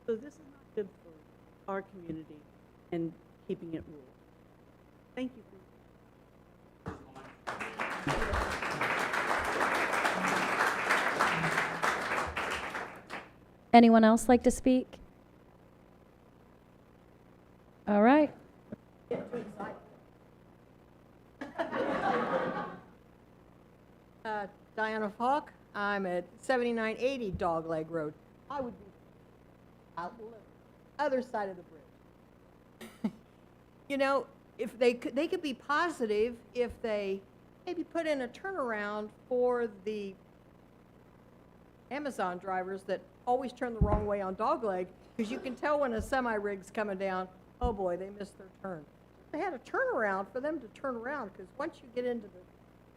people. So this is not good for our community and keeping it rural. Thank you for Anyone else like to speak? All right. Diana Falk. I'm at 7980 Dogleg Road. I would be out the other side of the bridge. If they could be positive if they maybe put in a turnaround for the Amazon drivers that always turn the wrong way on Dogleg, because you can tell when a semi-rig's coming down, oh boy, they missed their turn. They had a turnaround for them to turn around, because once you get into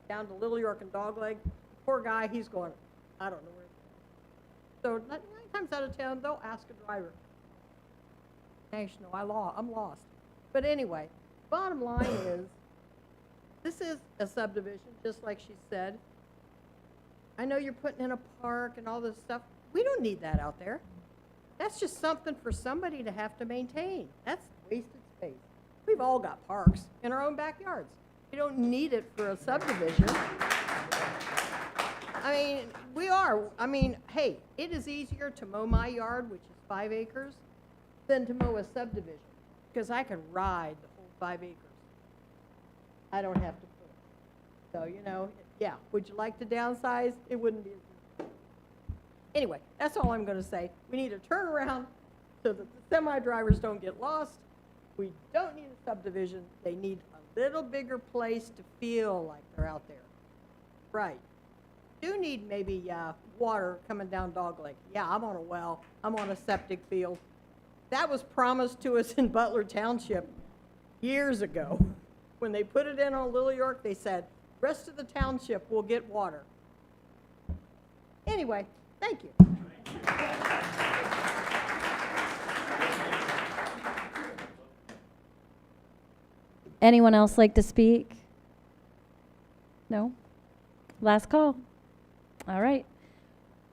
down to Little York and Dogleg, the poor guy, he's going, I don't know where. So 9 times out of 10, they'll ask a driver. National, I'm lost. But anyway, bottom line is, this is a subdivision, just like she said. I know you're putting in a park and all this stuff. We don't need that out there. That's just something for somebody to have to maintain. That's wasted space. We've all got parks in our own backyards. We don't need it for a subdivision. Hey, it is easier to mow my yard, which is 5 acres, than to mow a subdivision, because I can ride the whole 5 acres. I don't have to put it. So, yeah, would you like to downsize? It wouldn't be as easy. Anyway, that's all I'm going to say. We need a turnaround so that the semi-drivers don't get lost. We don't need a subdivision. They need a little bigger place to feel like they're out there. Right. Do need maybe water coming down Dogleg. Yeah, I'm on a well. I'm on a septic field. That was promised to us in Butler Township years ago. When they put it in on Little York, they said, rest of the township will get water. Anyway, thank you. Anyone else like to speak? No? Last call. All right.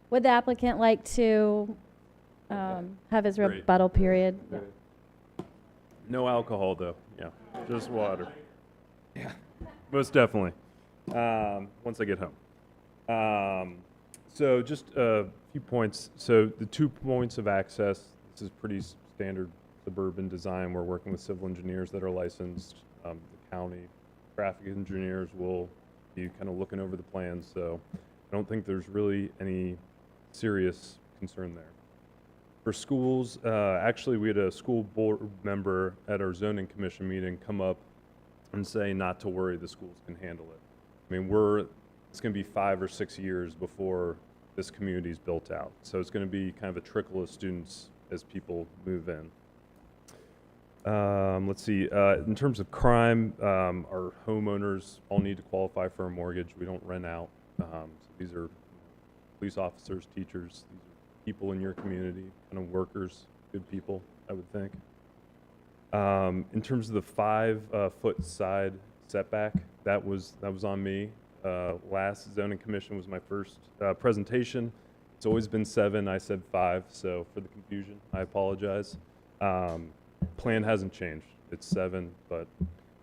Would the applicant like to have his Great. rebuttal period? Yeah. No alcohol, though. Yeah, just water. Yeah, most definitely. Once I get home. So just a few points. So the 2 points of access, this is pretty standard suburban design. We're working with civil engineers that are licensed. The county traffic engineers will be kind of looking over the plans. So I don't think there's really any serious concern there. For schools, actually we had a school board member at our zoning commission meeting come up and say not to worry, the schools can handle it. I mean, it's going to be 5 or 6 years before this community is built out. So it's going to be kind of a trickle of students as people move in. Let's see, in terms of crime, our homeowners all need to qualify for a mortgage. We don't rent out. So these are police officers, teachers, these are people in your community, kind of workers, good people, I would think. In terms of the 5-foot side setback, that was on me. Last zoning commission was my first presentation. It's always been 7. I said 5, so for the confusion, I apologize. Plan hasn't changed. It's 7, but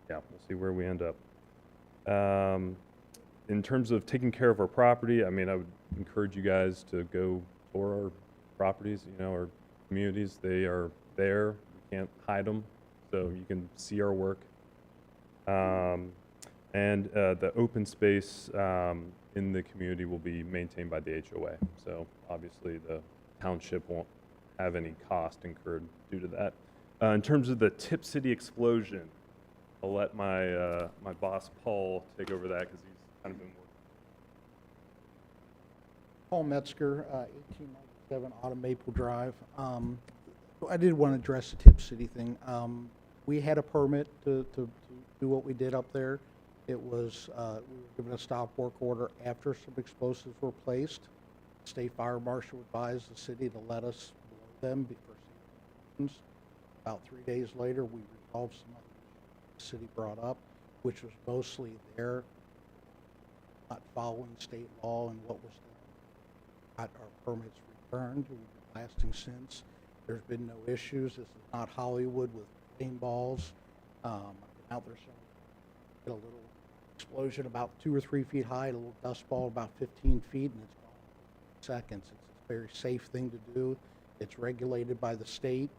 yeah, we'll see where we end up. In terms of taking care of our property, I mean, I would encourage you guys to go tour our properties, our communities. They are there. We can't hide them, so you can see our work. And the open space in the community will be maintained by the HOA. So obviously the township won't have any cost incurred due to that. In terms of the Tip City explosion, I'll let my, my boss, Paul, take over that because he's kind of been working. Paul Metzger, 1897 Autumn Maple Drive. I did want to address the Tip City thing. We had a permit to do what we did up there. It was, we were given a stop work order after some explosives were placed. State Fire Marshal advised the city to let us blow them before reasons. About 3 days later, we resolved some other issues the city brought up, which was mostly their not following state law and what was done. Got our permits returned. We've been lasting since. There's been no issues. This is not Hollywood with flame balls. I've been out there showing a little explosion about 2 or 3 feet high, a little dust ball about 15 feet, and it's gone in seconds. It's a very safe thing to do. It's regulated by the state,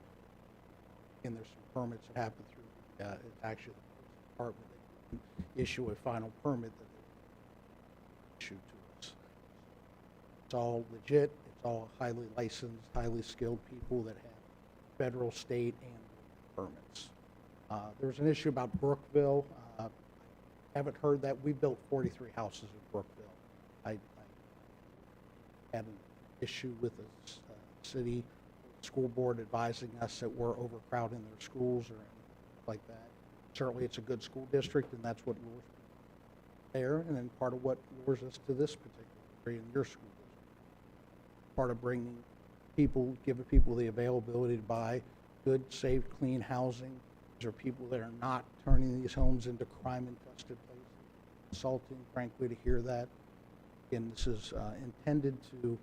and there's some permits that happen through. It's actually the department that can issue a final permit that they issue to us. It's all legit. It's all highly licensed, highly skilled people that have federal, state, and permits. There's an issue about Brookville. Haven't heard that. We built 43 houses in Brookville. I had an issue with the city school board advising us that we're overcrowding their schools or anything like that. Certainly it's a good school district, and that's what lures people there, and then part of what lures us to this particular area in your school district. Part of bringing people, giving people the availability to buy good, safe, clean housing. These are people that are not turning these homes into crime-infested places. Insulting, frankly, to hear that. Again, this is intended to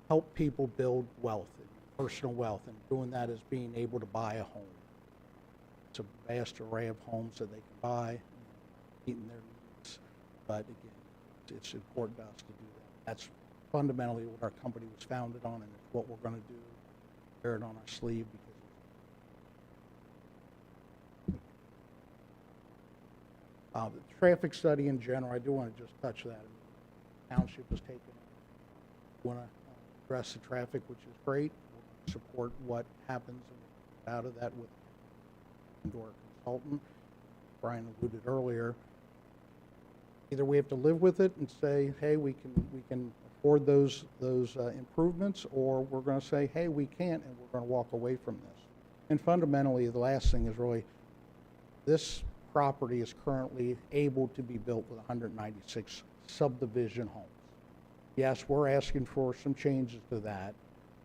help people build wealth, personal wealth, and doing that is being able to buy a home. It's a vast array of homes that they can buy, meeting their needs. But again, it's important to us to do that. That's fundamentally what our company was founded on, and it's what we're going to do. Wear it on our sleeve because the traffic study in general, I do want to just touch that. The township has taken, want to address the traffic, which is great. We'll support what happens out of that with our consultant. Brian alluded earlier. Either we have to live with it and say, hey, we can afford those improvements, or we're going to say, hey, we can't, and we're going to walk away from this. And fundamentally, the last thing is really this property is currently able to be built with 196 subdivision homes. Yes, we're asking for some changes to that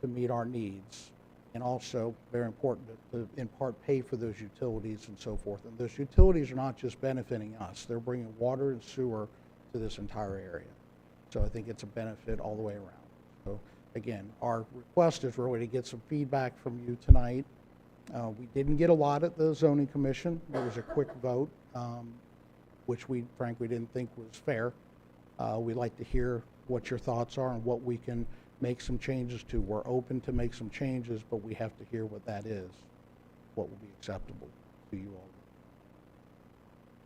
to meet our needs, and also very important to in part pay for those utilities and so forth. And those utilities are not just benefiting us, they're bringing water and sewer to this entire area. So I think it's a benefit all the way around. So again, our request is really to get some feedback from you tonight. We didn't get a lot at the zoning commission. There was a quick vote, which we frankly didn't think was fair. We'd like to hear what your thoughts are and what we can make some changes to. We're open to make some changes, but we have to hear what that is, what will be acceptable to you all.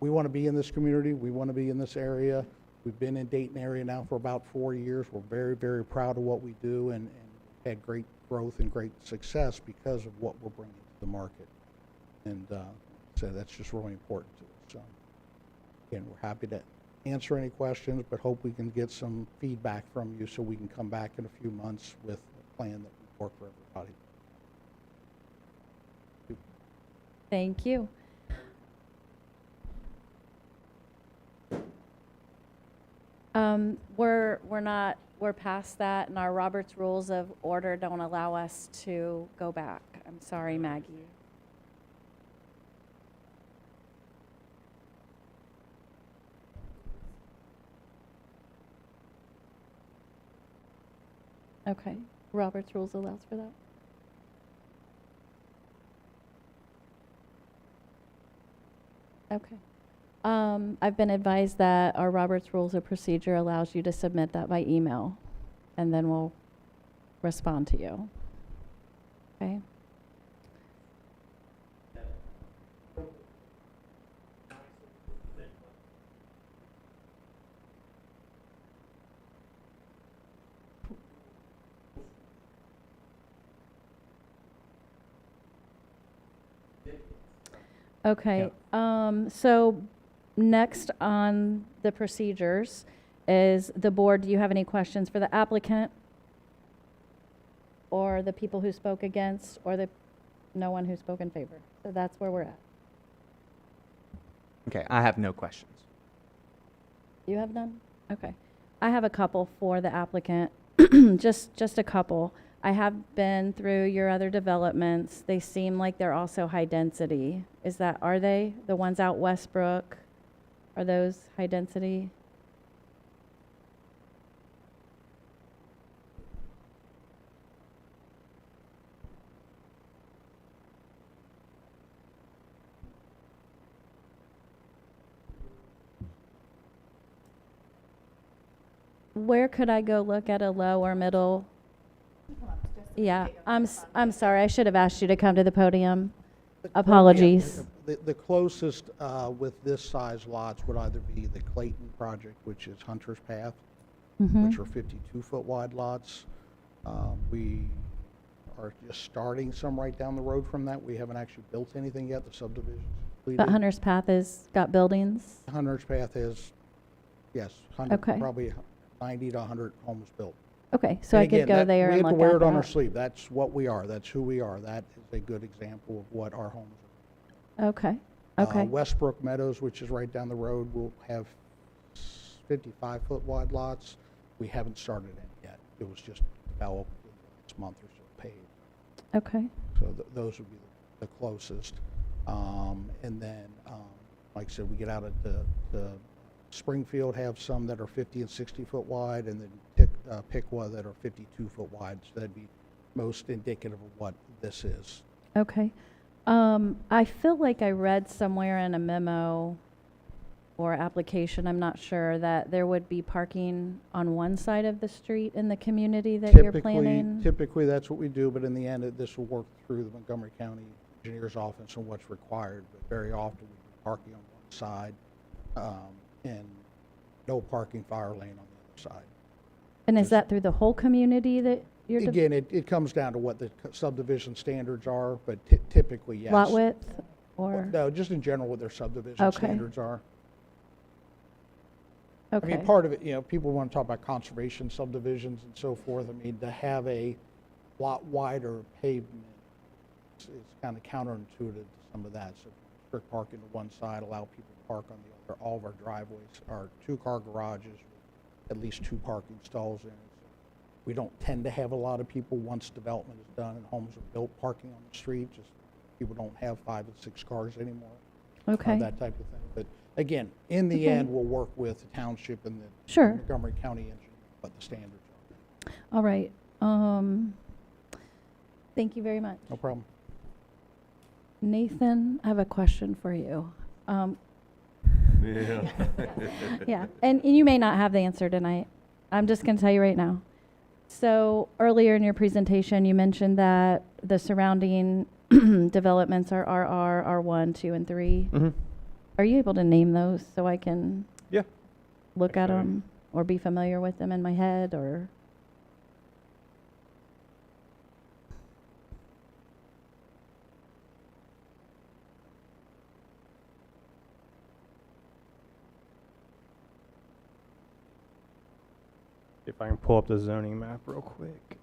We want to be in this community. We want to be in this area. We've been in Dayton area now for about 4 years. We're very, very proud of what we do and had great growth and great success because of what we're bringing to the market. And so that's just really important to us. So again, we're happy to answer any questions, but hope we can get some feedback from you so we can come back in a few months with a plan that will work for everybody. Thank you. We're past that, and our Robert's Rules of Order don't allow us to go back. I'm sorry, Maggie. Okay, Robert's Rules allows for that. Okay. I've been advised that our Robert's Rules of Procedure allows you to submit that by email, and then we'll respond to you. Okay? Okay. Yeah. So next on the procedures is the board. Do you have any questions for the applicant? Or the people who spoke against, or no one who spoke in favor? So that's where we're at. Okay, I have no questions. You have none? Okay. I have a couple for the applicant, just a couple. I have been through your other developments. They seem like they're also high density. Are they? The ones out Westbrook, are those high density? Where could I go look at a low or middle? Yeah, I'm sorry. I should have asked you to come to the podium. Apologies. The closest with this size lots would either be the Clayton project, which is Hunter's Path, which are 52-foot wide lots. We are just starting some right down the road from that. We haven't actually built anything yet. The subdivision's completed. But Hunter's Path has got buildings? Hunter's Path is, yes, Okay. probably 90 to 100 homes built. Okay, so And I could again, go there and We have look to wear at it on our that. sleeve. That's what we are. That's who we are. That is a good example of what our homes are. Okay, okay. Westbrook Meadows, which is right down the road, will have 55-foot wide lots. We haven't started it yet. It was just developed this month or so, paved. Okay. So those would be the closest. And then, like I said, we get out at the Springfield, have some that are 50 and 60-foot wide, and then Piqua that are 52-foot wide. So that'd be most indicative of what this is. Okay. I feel like I read somewhere in a memo or application, I'm not sure, that there would be parking on one side of the street in the community that you're planning? Typically, that's what we do, but in the end, this will work through the Montgomery County Engineer's Office and what's required. But very often, we do parking on one side, and no parking fire lane on the other side. And is that through the whole community that you're? Again, it comes down to what the subdivision standards are, but typically, yes. Lot width, or? No, just in general what their subdivision standards are. Okay. I mean, part of it, people want to talk about conservation subdivisions and so forth. I mean, to have a lot wider pavement is kind of counterintuitive to some of that. So strict parking to one side, allow people to park on the other. All of our driveways are 2-car garages with at least 2 parking stalls in it. We don't tend to have a lot of people, once development is done and homes are built, parking on the street. Just people don't have 5 and 6 cars anymore. Okay. That type of thing. But again, in the end, we'll work with the township and the Sure. Montgomery County engineer, what the standards are. All right. Thank you very much. No problem. Nathan, I have a question for you. Yeah. Yeah, and you may not have the answer tonight. I'm just going to tell you right now. So earlier in your presentation, you mentioned that the surrounding developments are RR, R1, 2, and 3. Mm-hmm. Are you able to name those so I can look at Actually. them or be familiar with them in my head, or? If I can pull up the zoning map real quick.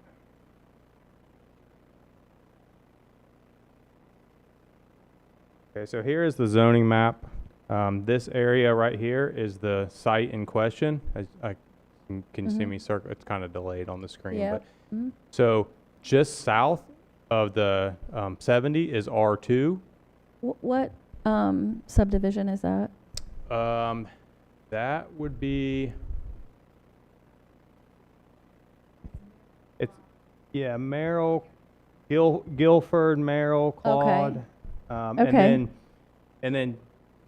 Okay, so here is the zoning map. This area right here is the site in question. Can you see me circle? It's kind of delayed on the screen. Yep. But Mhm. so just south of the 70 is R2. What subdivision is that? That would be, Merrill, Guilford, Merrill, Claude. Okay. And then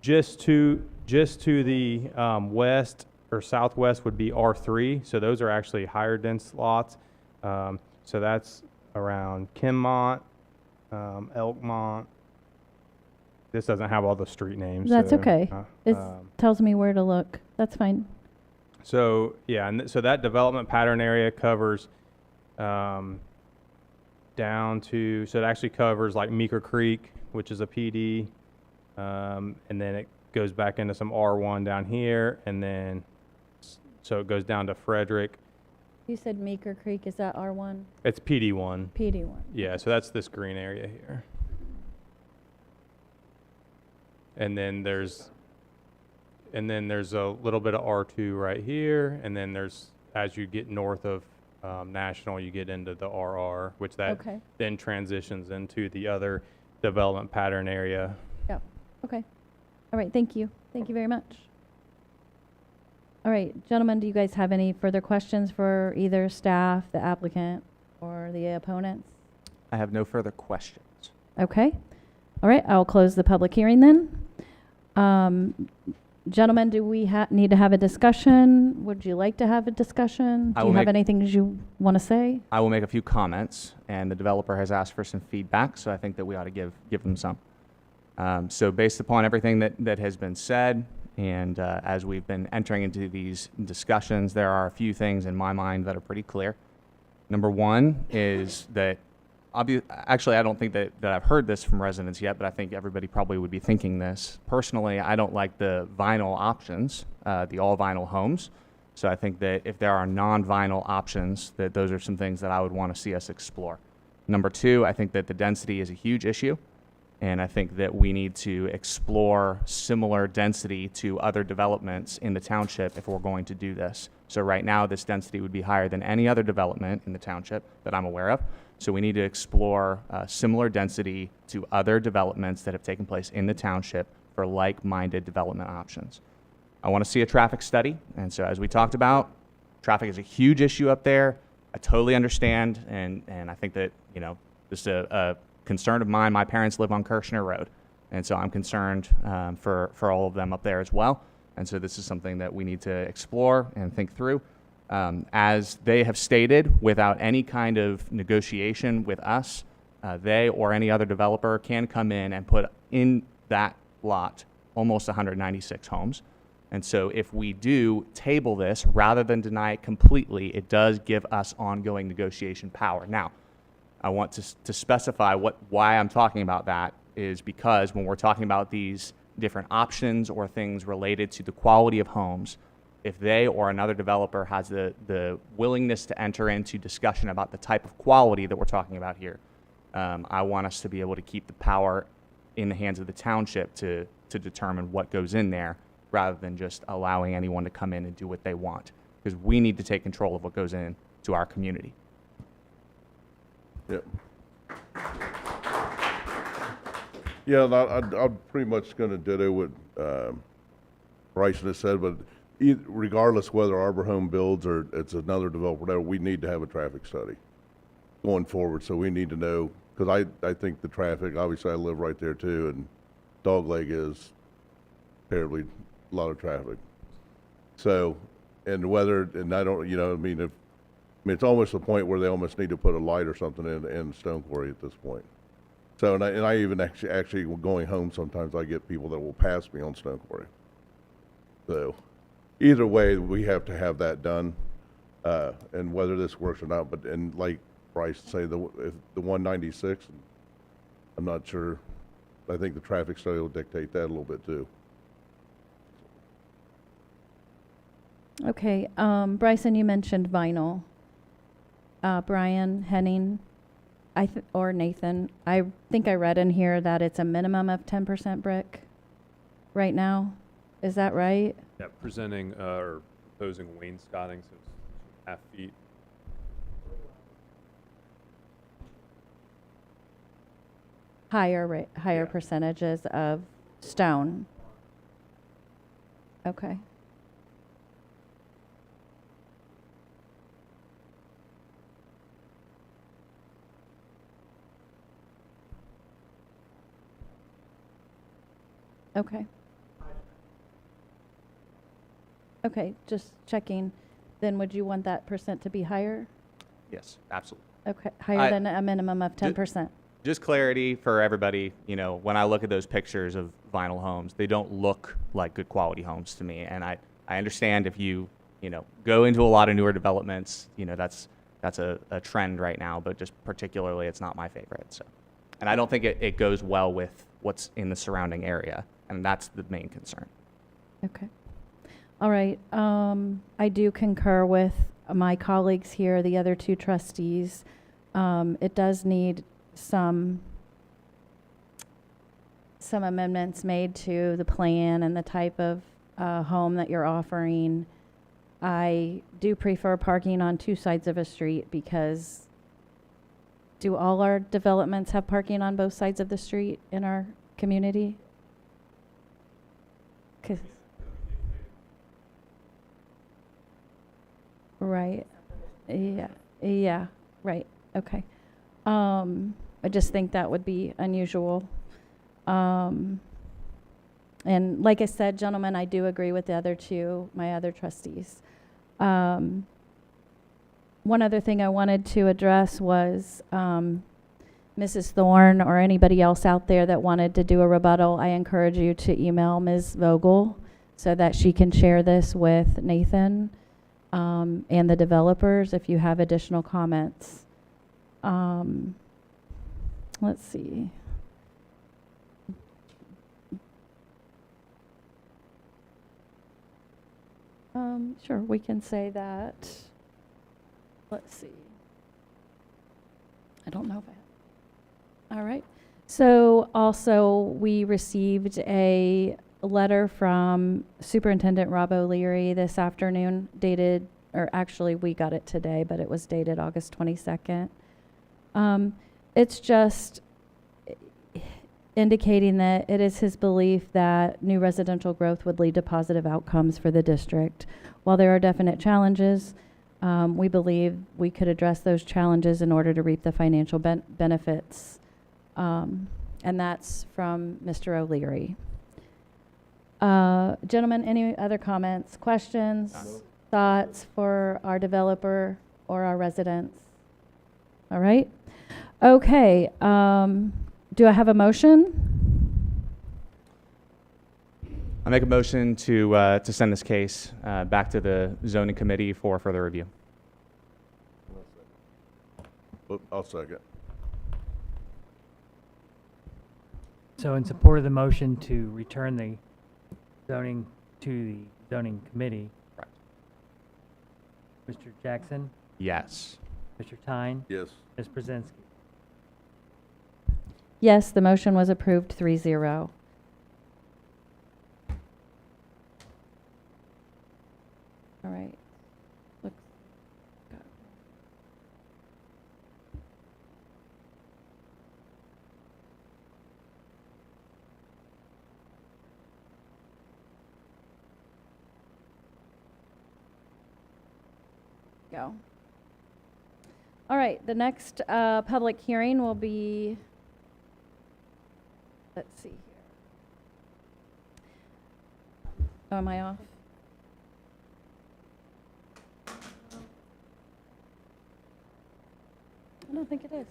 just to the west or southwest would be R3. So those are actually higher dense lots. So that's around Kinmont, Elkmont. This doesn't have all the street names. That's so, okay. It tells me where to look. That's fine. So yeah, and so that development pattern area covers down to, so it actually covers like Meeker Creek, which is a PD, and then it goes back into some R1 down here, and then, so it goes down to Frederick. You said Meeker Creek, is that R1? It's PD1. PD1. Yeah, so that's this green area here. And then there's a little bit of R2 right here, and then there's, as you get north of National, you get into the RR, which that Okay. then transitions into the other development pattern area. Yep, okay. All right, thank you. Thank you very much. All right, gentlemen, do you guys have any further questions for either staff, the applicant, or the opponents? I have no further questions. Okay. All right, I'll close the public hearing then. Gentlemen, do we need to have a discussion? Would you like to have a discussion? I Do will you have make- anything you want to say? I will make a few comments, and the developer has asked for some feedback, so I think that we ought to give them some. So based upon everything that has been said, and as we've been entering into these discussions, there are a few things in my mind that are pretty clear. Number one is that, actually, I don't think that I've heard this from residents yet, but I think everybody probably would be thinking this. Personally, I don't like the vinyl options, the all-vinyl homes. So I think that if there are non-vinyl options, that those are some things that I would want to see us explore. Number two, I think that the density is a huge issue. And I think that we need to explore similar density to other developments in the township if we're going to do this. So right now, this density would be higher than any other development in the township that I'm aware of. So we need to explore similar density to other developments that have taken place in the township for like-minded development options. I want to see a traffic study. And so as we talked about, traffic is a huge issue up there. I totally understand. And I think that, just a concern of mine, my parents live on Kirshner Road. And so I'm concerned for all of them up there as well. And so this is something that we need to explore and think through. As they have stated, without any kind of negotiation with us, they or any other developer can come in and put in that lot almost 196 homes. And so if we do table this, rather than deny it completely, it does give us ongoing negotiation power. Now, I want to specify why I'm talking about that is because when we're talking about these different options or things related to the quality of homes, if they or another developer has the willingness to enter into discussion about the type of quality that we're talking about here, I want us to be able to keep the power in the hands of the township to determine what goes in there rather than just allowing anyone to come in and do what they want, because we need to take control of what goes in to our community. Yep. Yeah, and I'm pretty much going to ditto what Bryson has said, but regardless whether Arbor Home builds or it's another developer, whatever, we need to have a traffic study going forward. So we need to know, because I think the traffic, obviously I live right there too, and Dogleg is terribly a lot of traffic. So, and whether, and I don't, it's almost the point where they almost need to put a light or something in Stone Quarry at this point. So, and I even actually going home, sometimes I get people that will pass me on Stone Quarry. So, either way, we have to have that done, and whether this works or not. But, and like Bryce say, if the 196, I'm not sure. I think the traffic study will dictate that a little bit too. Okay, Bryson, you mentioned vinyl. Brian, Henning, or Nathan, I think I read in here that it's a minimum of 10% brick right now. Is that right? Yeah, presenting or proposing wainscoting, so it's 1/2 feet. Higher percentages of stone. Okay. Okay. Okay, just checking. Then would you want that percent to be higher? Yes, absolutely. Okay, higher than a minimum of 10%. Just clarity for everybody, when I look at those pictures of vinyl homes, they don't look like good quality homes to me. And I understand if you, go into a lot of newer developments, that's a trend right now, but just particularly it's not my favorite. So, and I don't think it goes well with what's in the surrounding area, and that's the main concern. Okay. All right. I do concur with my colleagues here, the other two trustees. It does need some amendments made to the plan and the type of home that you're offering. I do prefer parking on two sides of a street because do all our developments have parking on both sides of the street in our community? 'Cause right. Yeah, right. Okay. I just think that would be unusual. And like I said, gentlemen, I do agree with the other two, my other trustees. One other thing I wanted to address was Mrs. Thorne or anybody else out there that wanted to do a rebuttal. I encourage you to email Ms. Vogel so that she can share this with Nathan and the developers if you have additional comments. Let's see. Sure, we can say that. Let's see. I don't know that. All right. So also we received a letter from Superintendent Rob O'Leary this afternoon dated, or actually we got it today, but it was dated August 22nd. It's just indicating that it is his belief that new residential growth would lead to positive outcomes for the district. While there are definite challenges, we believe we could address those challenges in order to reap the financial benefits. And that's from Mr. O'Leary. Gentlemen, any other comments, questions, thoughts for our developer or our residents? All right. Okay. Do I have a motion? I make a motion to send this case back to the zoning committee for further review. I'll second. So in support of the motion to return the zoning to the zoning committee. Correct. Mr. Jackson? Yes. Mr. Thein? Yes. Ms. Pruszynski? Yes, the motion was approved 3-0. All right. Looks good. Go. All right, the next public hearing will be, let's see here. Oh, am I off? I don't think it is.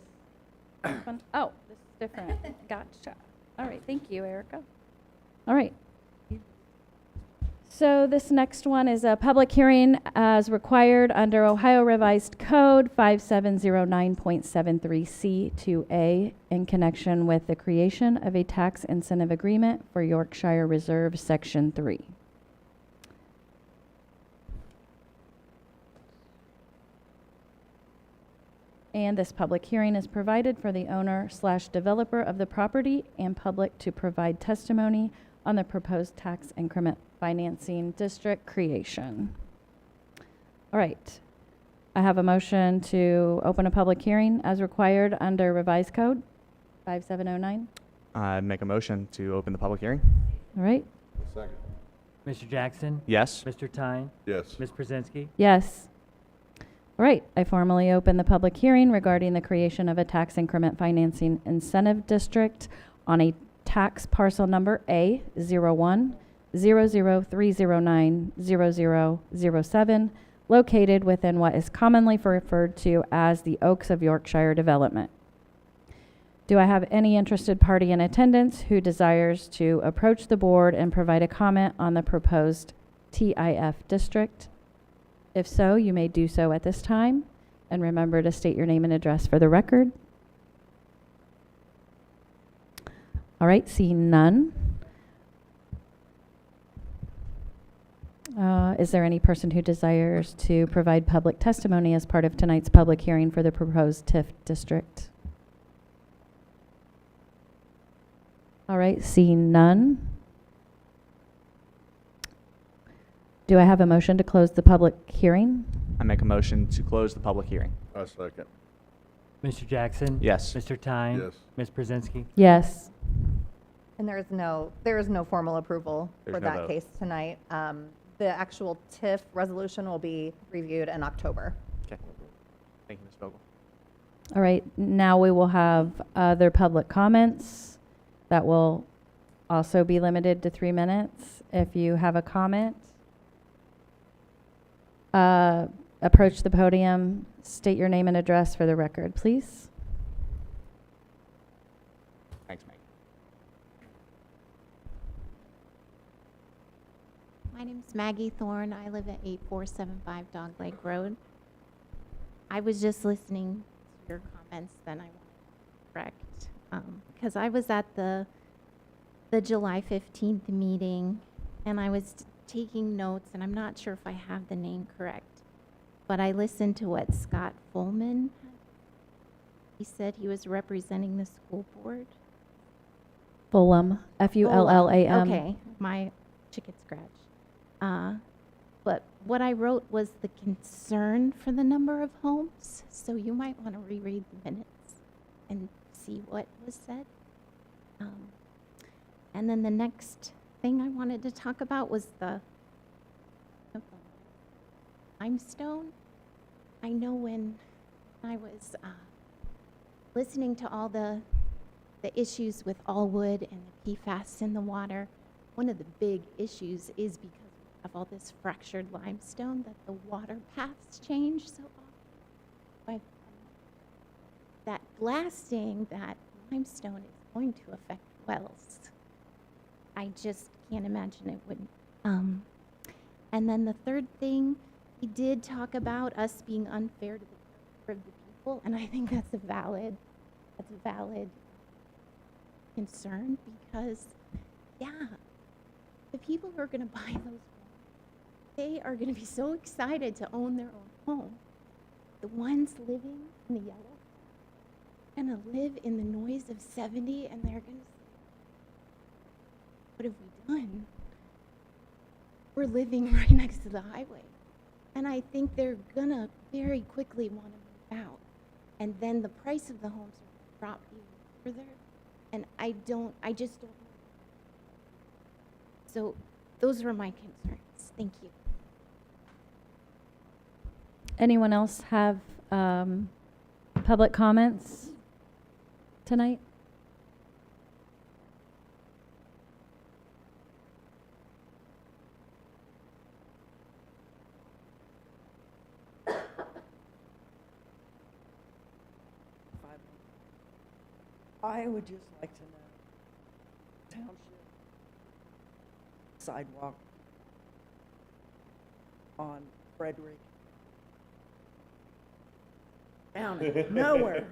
Oh, this is different. Gotcha. All right, thank you, Erica. All right. So this next one is a public hearing as required under Ohio Revised Code 5709.73C2A in connection with the creation of a tax incentive agreement for Yorkshire Reserve Section 3. And this public hearing is provided for the owner/developer of the property and public to provide testimony on the proposed tax increment financing district creation. All right. I have a motion to open a public hearing as required under Revised Code 5709. I make a motion to open the public hearing. All right. Second. Mr. Jackson? Yes. Mr. Thein? Yes. Ms. Pruszynski? Yes. All right. I formally open the public hearing regarding the creation of a tax increment financing incentive district on a tax parcel number A01-00309-0007, located within what is commonly referred to as the Oaks of Yorkshire development. Do I have any interested party in attendance who desires to approach the board and provide a comment on the proposed TIF district? If so, you may do so at this time, and remember to state your name and address for the record. All right, seeing none. Is there any person who desires to provide public testimony as part of tonight's public hearing for the proposed TIF district? All right, seeing none. Do I have a motion to close the public hearing? I make a motion to close the public hearing. I second. Mr. Jackson? Yes. Mr. Thein? Yes. Ms. Pruszynski? Yes. And there is no formal approval There's for no that vote. case tonight. The actual TIF resolution will be reviewed in October. Okay. Thank you, Ms. Vogel. All right, now we will have other public comments that will also be limited to 3 minutes. If you have a comment, approach the podium, state your name and address for the record, please. Thanks, Mike. My name's Maggie Thorne. I live at 8475 Dogleg Road. I was just listening to your comments, then I want to correct, because I was at the July 15th meeting, and I was taking notes, and I'm not sure if I have the name correct, but I listened to what Scott Fullman, he said he was representing the school board. Fulham, Fullam. Okay, my chicken scratch. But what I wrote was the concern for the number of homes, so you might want to reread the minutes and see what was said. And then the next thing I wanted to talk about was the limestone. I know when I was listening to all the issues with Allwood and the PFAS in the water, one of the big issues is because of all this fractured limestone that the water paths change so often. That blasting, that limestone is going to affect wells. I just can't imagine it wouldn't. And then the third thing, he did talk about us being unfair to the people, and I think that's a valid concern because, yeah, the people who are going to buy those homes, they are going to be so excited to own their own home. The ones living in the yellow are going to live in the noise of 70, and they're going to say, what have we done? We're living right next to the highway. And I think they're going to very quickly want to move out. And then the price of the homes will drop even further. And I just don't know. So those were my concerns. Thank you. Anyone else have public comments tonight? I would just like to know, township sidewalk on Frederick. Down there, nowhere,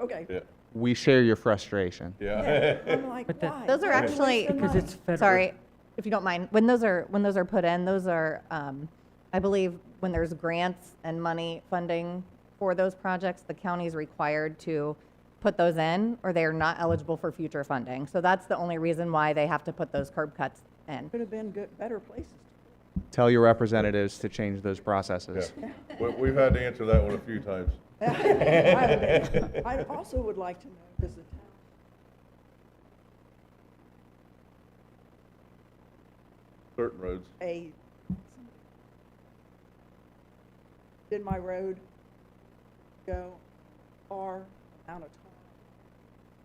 okay. Yeah. We share your frustration. Yeah. I'm like, But that- why? Those are Why actually, waste the Because money? it's federal. sorry, if you don't mind, when those are put in, those are, I believe, when there's grants and money funding for those projects, the county is required to put those in, or they are not eligible for future funding. So that's the only reason why they have to put those curb cuts in. Could have been better places. Tell your representatives to change those processes. Yeah. We've had to answer that one a few times. I also would like to know, does the town Certain roads. did my road go far amount of time?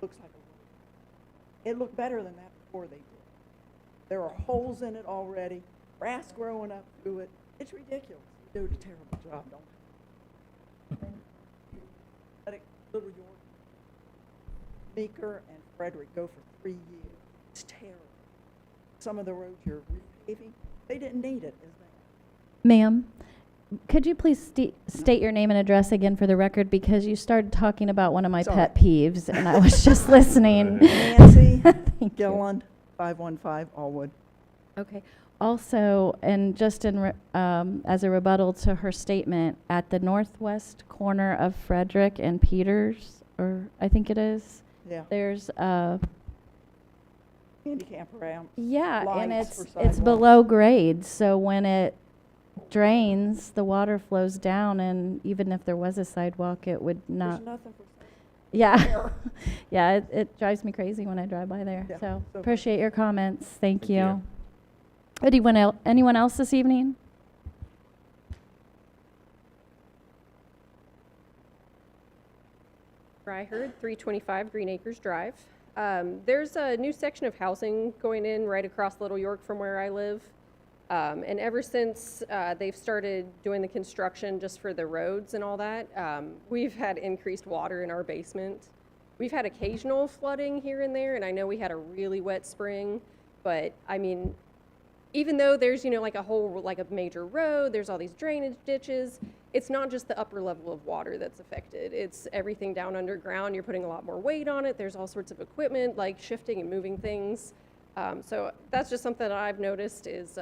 Looks like it looked better than that before they did. There are holes in it already, grass growing up through it. It's ridiculous. You do a terrible job, don't you? Let it, Little York, Meeker, and Frederick go for 3 years. It's terrible. Some of the roads you're repaving, they didn't need it, is they? Ma'am, could you please state your name and address again for the record, because you started talking about one of my Sorry. pet peeves and I was just listening. Nancy Thank you. Gilliland, 515 Allwood. Okay. Also, and just as a rebuttal to her statement, at the northwest corner of Frederick and Peters, or I think it is, Yeah. there's a, Handicap ramp. yeah, and lights for it's sidewalks. below grade, so when it drains, the water flows down, and even if there was a sidewalk, it would not. There's nothing for Yeah, yeah, it drives me crazy when I drive by there. Yeah, So so- appreciate your comments. Thank Thank you. you. Anyone else this evening? Ryherd, 325 Green Acres Drive. There's a new section of housing going in right across Little York from where I live. And ever since they've started doing the construction just for the roads and all that, we've had increased water in our basement. We've had occasional flooding here and there, and I know we had a really wet spring, but I mean, even though there's, like a major road, there's all these drainage ditches, it's not just the upper level of water that's affected. It's everything down underground. You're putting a lot more weight on it. There's all sorts of equipment, like shifting and moving things. So that's just something that I've noticed is,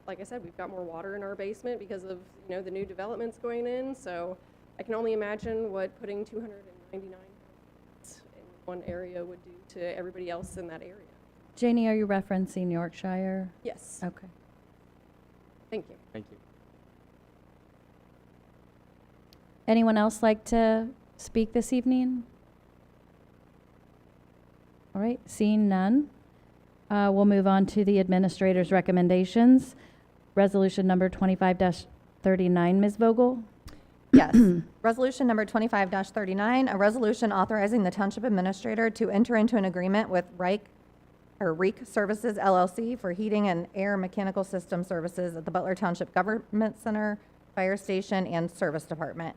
like I said, we've got more water in our basement because of, the new developments going in. So I can only imagine what putting 299 houses in one area would do to everybody else in that area. Janie, are you referencing Yorkshire? Yes. Okay. Thank you. Thank you. Anyone else like to speak this evening? All right, seeing none, we'll move on to the administrator's recommendations. Resolution number 25-39, Ms. Vogel. Yes. Resolution number 25-39, a resolution authorizing the Township Administrator to enter into an agreement with REIC Services LLC for heating and air mechanical system services at the Butler Township Government Center, Fire Station, and Service Department.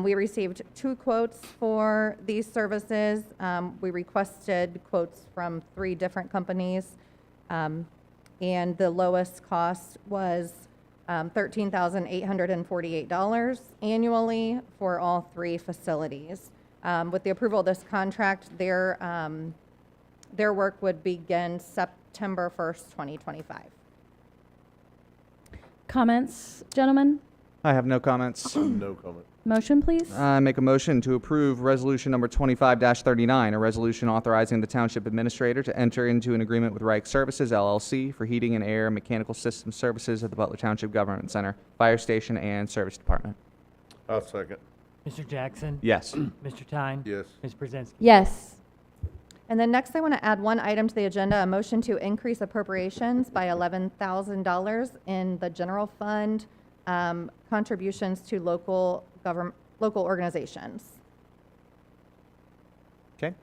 We received 2 quotes for these services. We requested quotes from 3 different companies, and the lowest cost was $13,848 annually for all 3 facilities. With the approval of this contract, their work would begin September 1st, 2025. Comments, gentlemen? I have no comments. No comment. Motion, please. I make a motion to approve resolution number 25-39, a resolution authorizing the township administrator to enter into an agreement with REIC Services LLC for heating and air mechanical system services at the Butler Township Government Center, Fire Station, and Service Department. I'll second. Mr. Jackson? Yes. Mr. Tyne? Yes. Ms. Pruszynski? Yes. And then next, I want to add one item to the agenda, a motion to increase appropriations by $11,000 in the general fund, contributions to local organizations. Okay.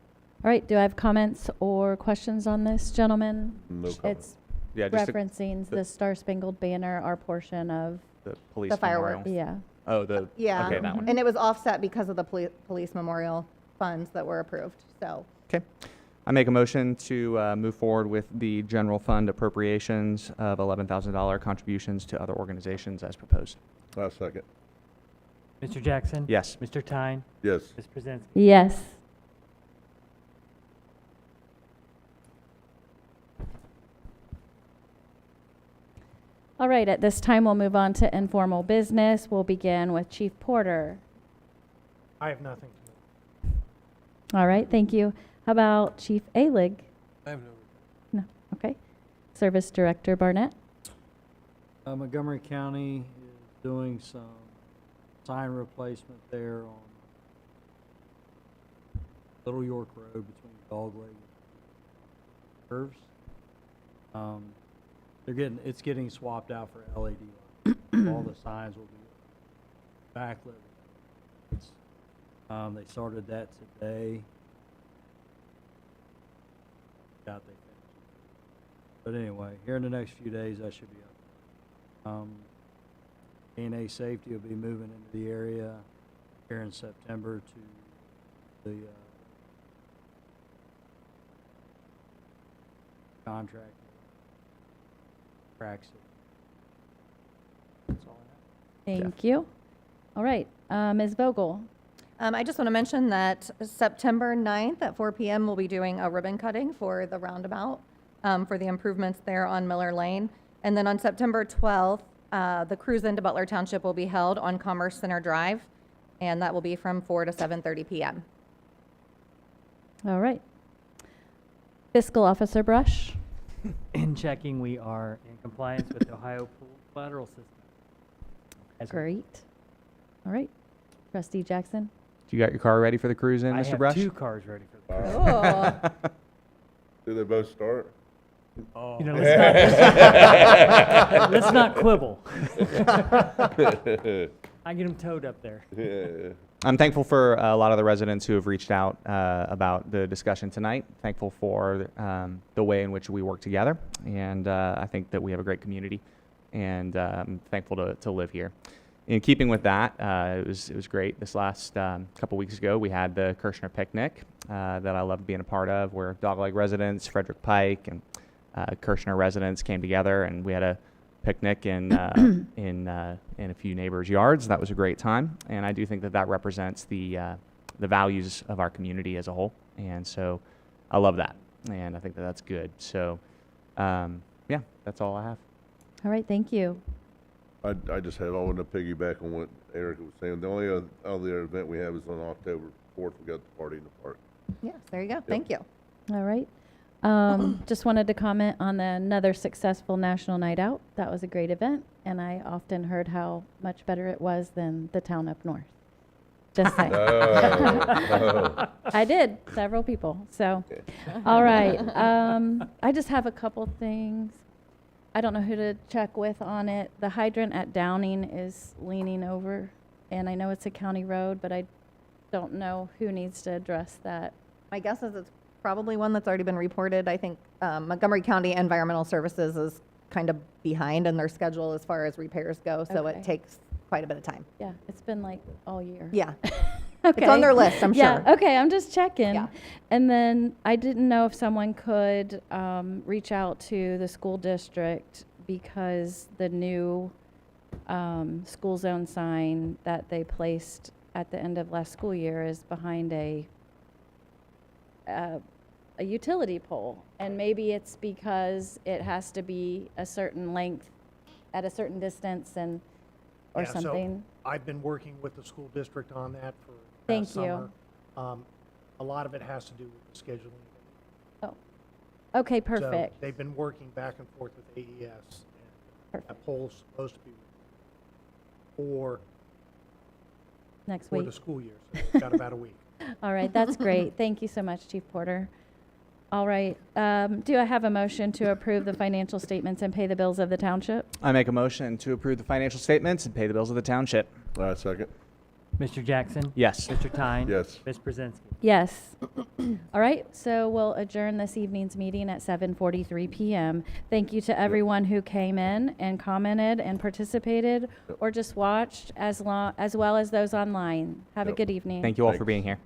All right, do I have comments or questions on this, gentlemen? No comment. It's Yeah, just referencing the Star Spangled Banner, our portion of, the police The fireworks. memorial. yeah. Oh, the, Yeah. okay, that one. And it was offset because of the police memorial funds that were approved, so. Okay. I make a motion to move forward with the general fund appropriations of $11,000 contributions to other organizations as proposed. I'll second. Mr. Jackson? Yes. Mr. Tyne? Yes. Ms. Pruszynski? Yes. All right, at this time, we'll move on to informal business. We'll begin with Chief Porter. I have nothing. All right, thank you. How about Chief Alig? I have no. No, okay. Service Director Barnett? Montgomery County is doing some sign replacement there on Little York Road between Dogleg and curves. It's getting swapped out for LED lights. All the signs will be backlit. They started that today. They finished. But anyway, here in the next few days, that should be up. A Safety will be moving into the area here in September to the contract. Cracks it. That's all I have. Thank you. All right, Ms. Vogel? I just want to mention that September 9th at 4 p.m. we'll be doing a ribbon cutting for the roundabout for the improvements there on Miller Lane. And then on September 12th, the cruise into Butler Township will be held on Commerce Center Drive, and that will be from 4 to 7:30 p.m. All right. Fiscal Officer Brush. In checking, we are in compliance with the Ohio Pool Collateral System. Great. All right. Trustee Jackson. You got your car ready for the cruise in, I Mr. have Brush? 2 cars ready for the cruise. Oh. Do they both start? Oh. You know, let's not quibble. I get them towed up there. Yeah. I'm thankful for a lot of the residents who have reached out about the discussion tonight. Thankful for the way in which we work together, and I think that we have a great community, and I'm thankful to live here. In keeping with that, it was great. This last couple weeks ago, we had the Kirshner picnic that I loved being a part of, where Dogleg residents, Frederick Pike, and Kirshner residents came together, and we had a picnic in a few neighbors' yards. That was a great time, and I do think that that represents the values of our community as a whole, and so I love that, and I think that that's good. So, yeah, that's all I have. All right. Thank you. I just had, I wanted to piggyback on what Erica was saying. The only other event we have is on October 4th. We got the party in the park. Yes, there you go. Thank you. All right. Just wanted to comment on another successful National Night Out. That was a great event, and I often heard how much better it was than the town up north. Just saying. Oh. I did, several people, so. All right. I just have a couple things. I don't know who to check with on it. The hydrant at Downing is leaning over, and I know it's a county road, but I don't know who needs to address that. My guess is it's probably one that's already been reported. I think Montgomery County Environmental Services is kind of behind in their schedule as far as repairs go, so Okay. it takes quite a bit of time. Yeah, it's been like all year. Yeah. Okay. It's on their list, I'm Yeah, sure. okay, I'm just checking. Yeah. And then I didn't know if someone could reach out to the school district because the new school zone sign that they placed at the end of last school year is behind a utility pole. And maybe it's because it has to be a certain length at a certain distance and or Yeah, so something. I've been working with the school district on that for Thank past you. summer. A lot of it has to do with the scheduling. Oh, okay, So perfect. they've been working back and forth with AES, and that pole's supposed to be for Next the week. school year, so it's got about a week. All right, that's great. Thank you so much, Chief Porter. All right, do I have a motion to approve the financial statements and pay the bills of the township? I make a motion to approve the financial statements and pay the bills of the township. Second. Mr. Jackson? Yes. Mr. Thein? Yes. Ms. Pruszynski? Yes. All right, so we'll adjourn this evening's meeting at 7:43 p.m. Thank you to everyone who came in and commented and participated or just watched, as well as those online. Have a Yep. good evening. Thank you all for Thanks. being here.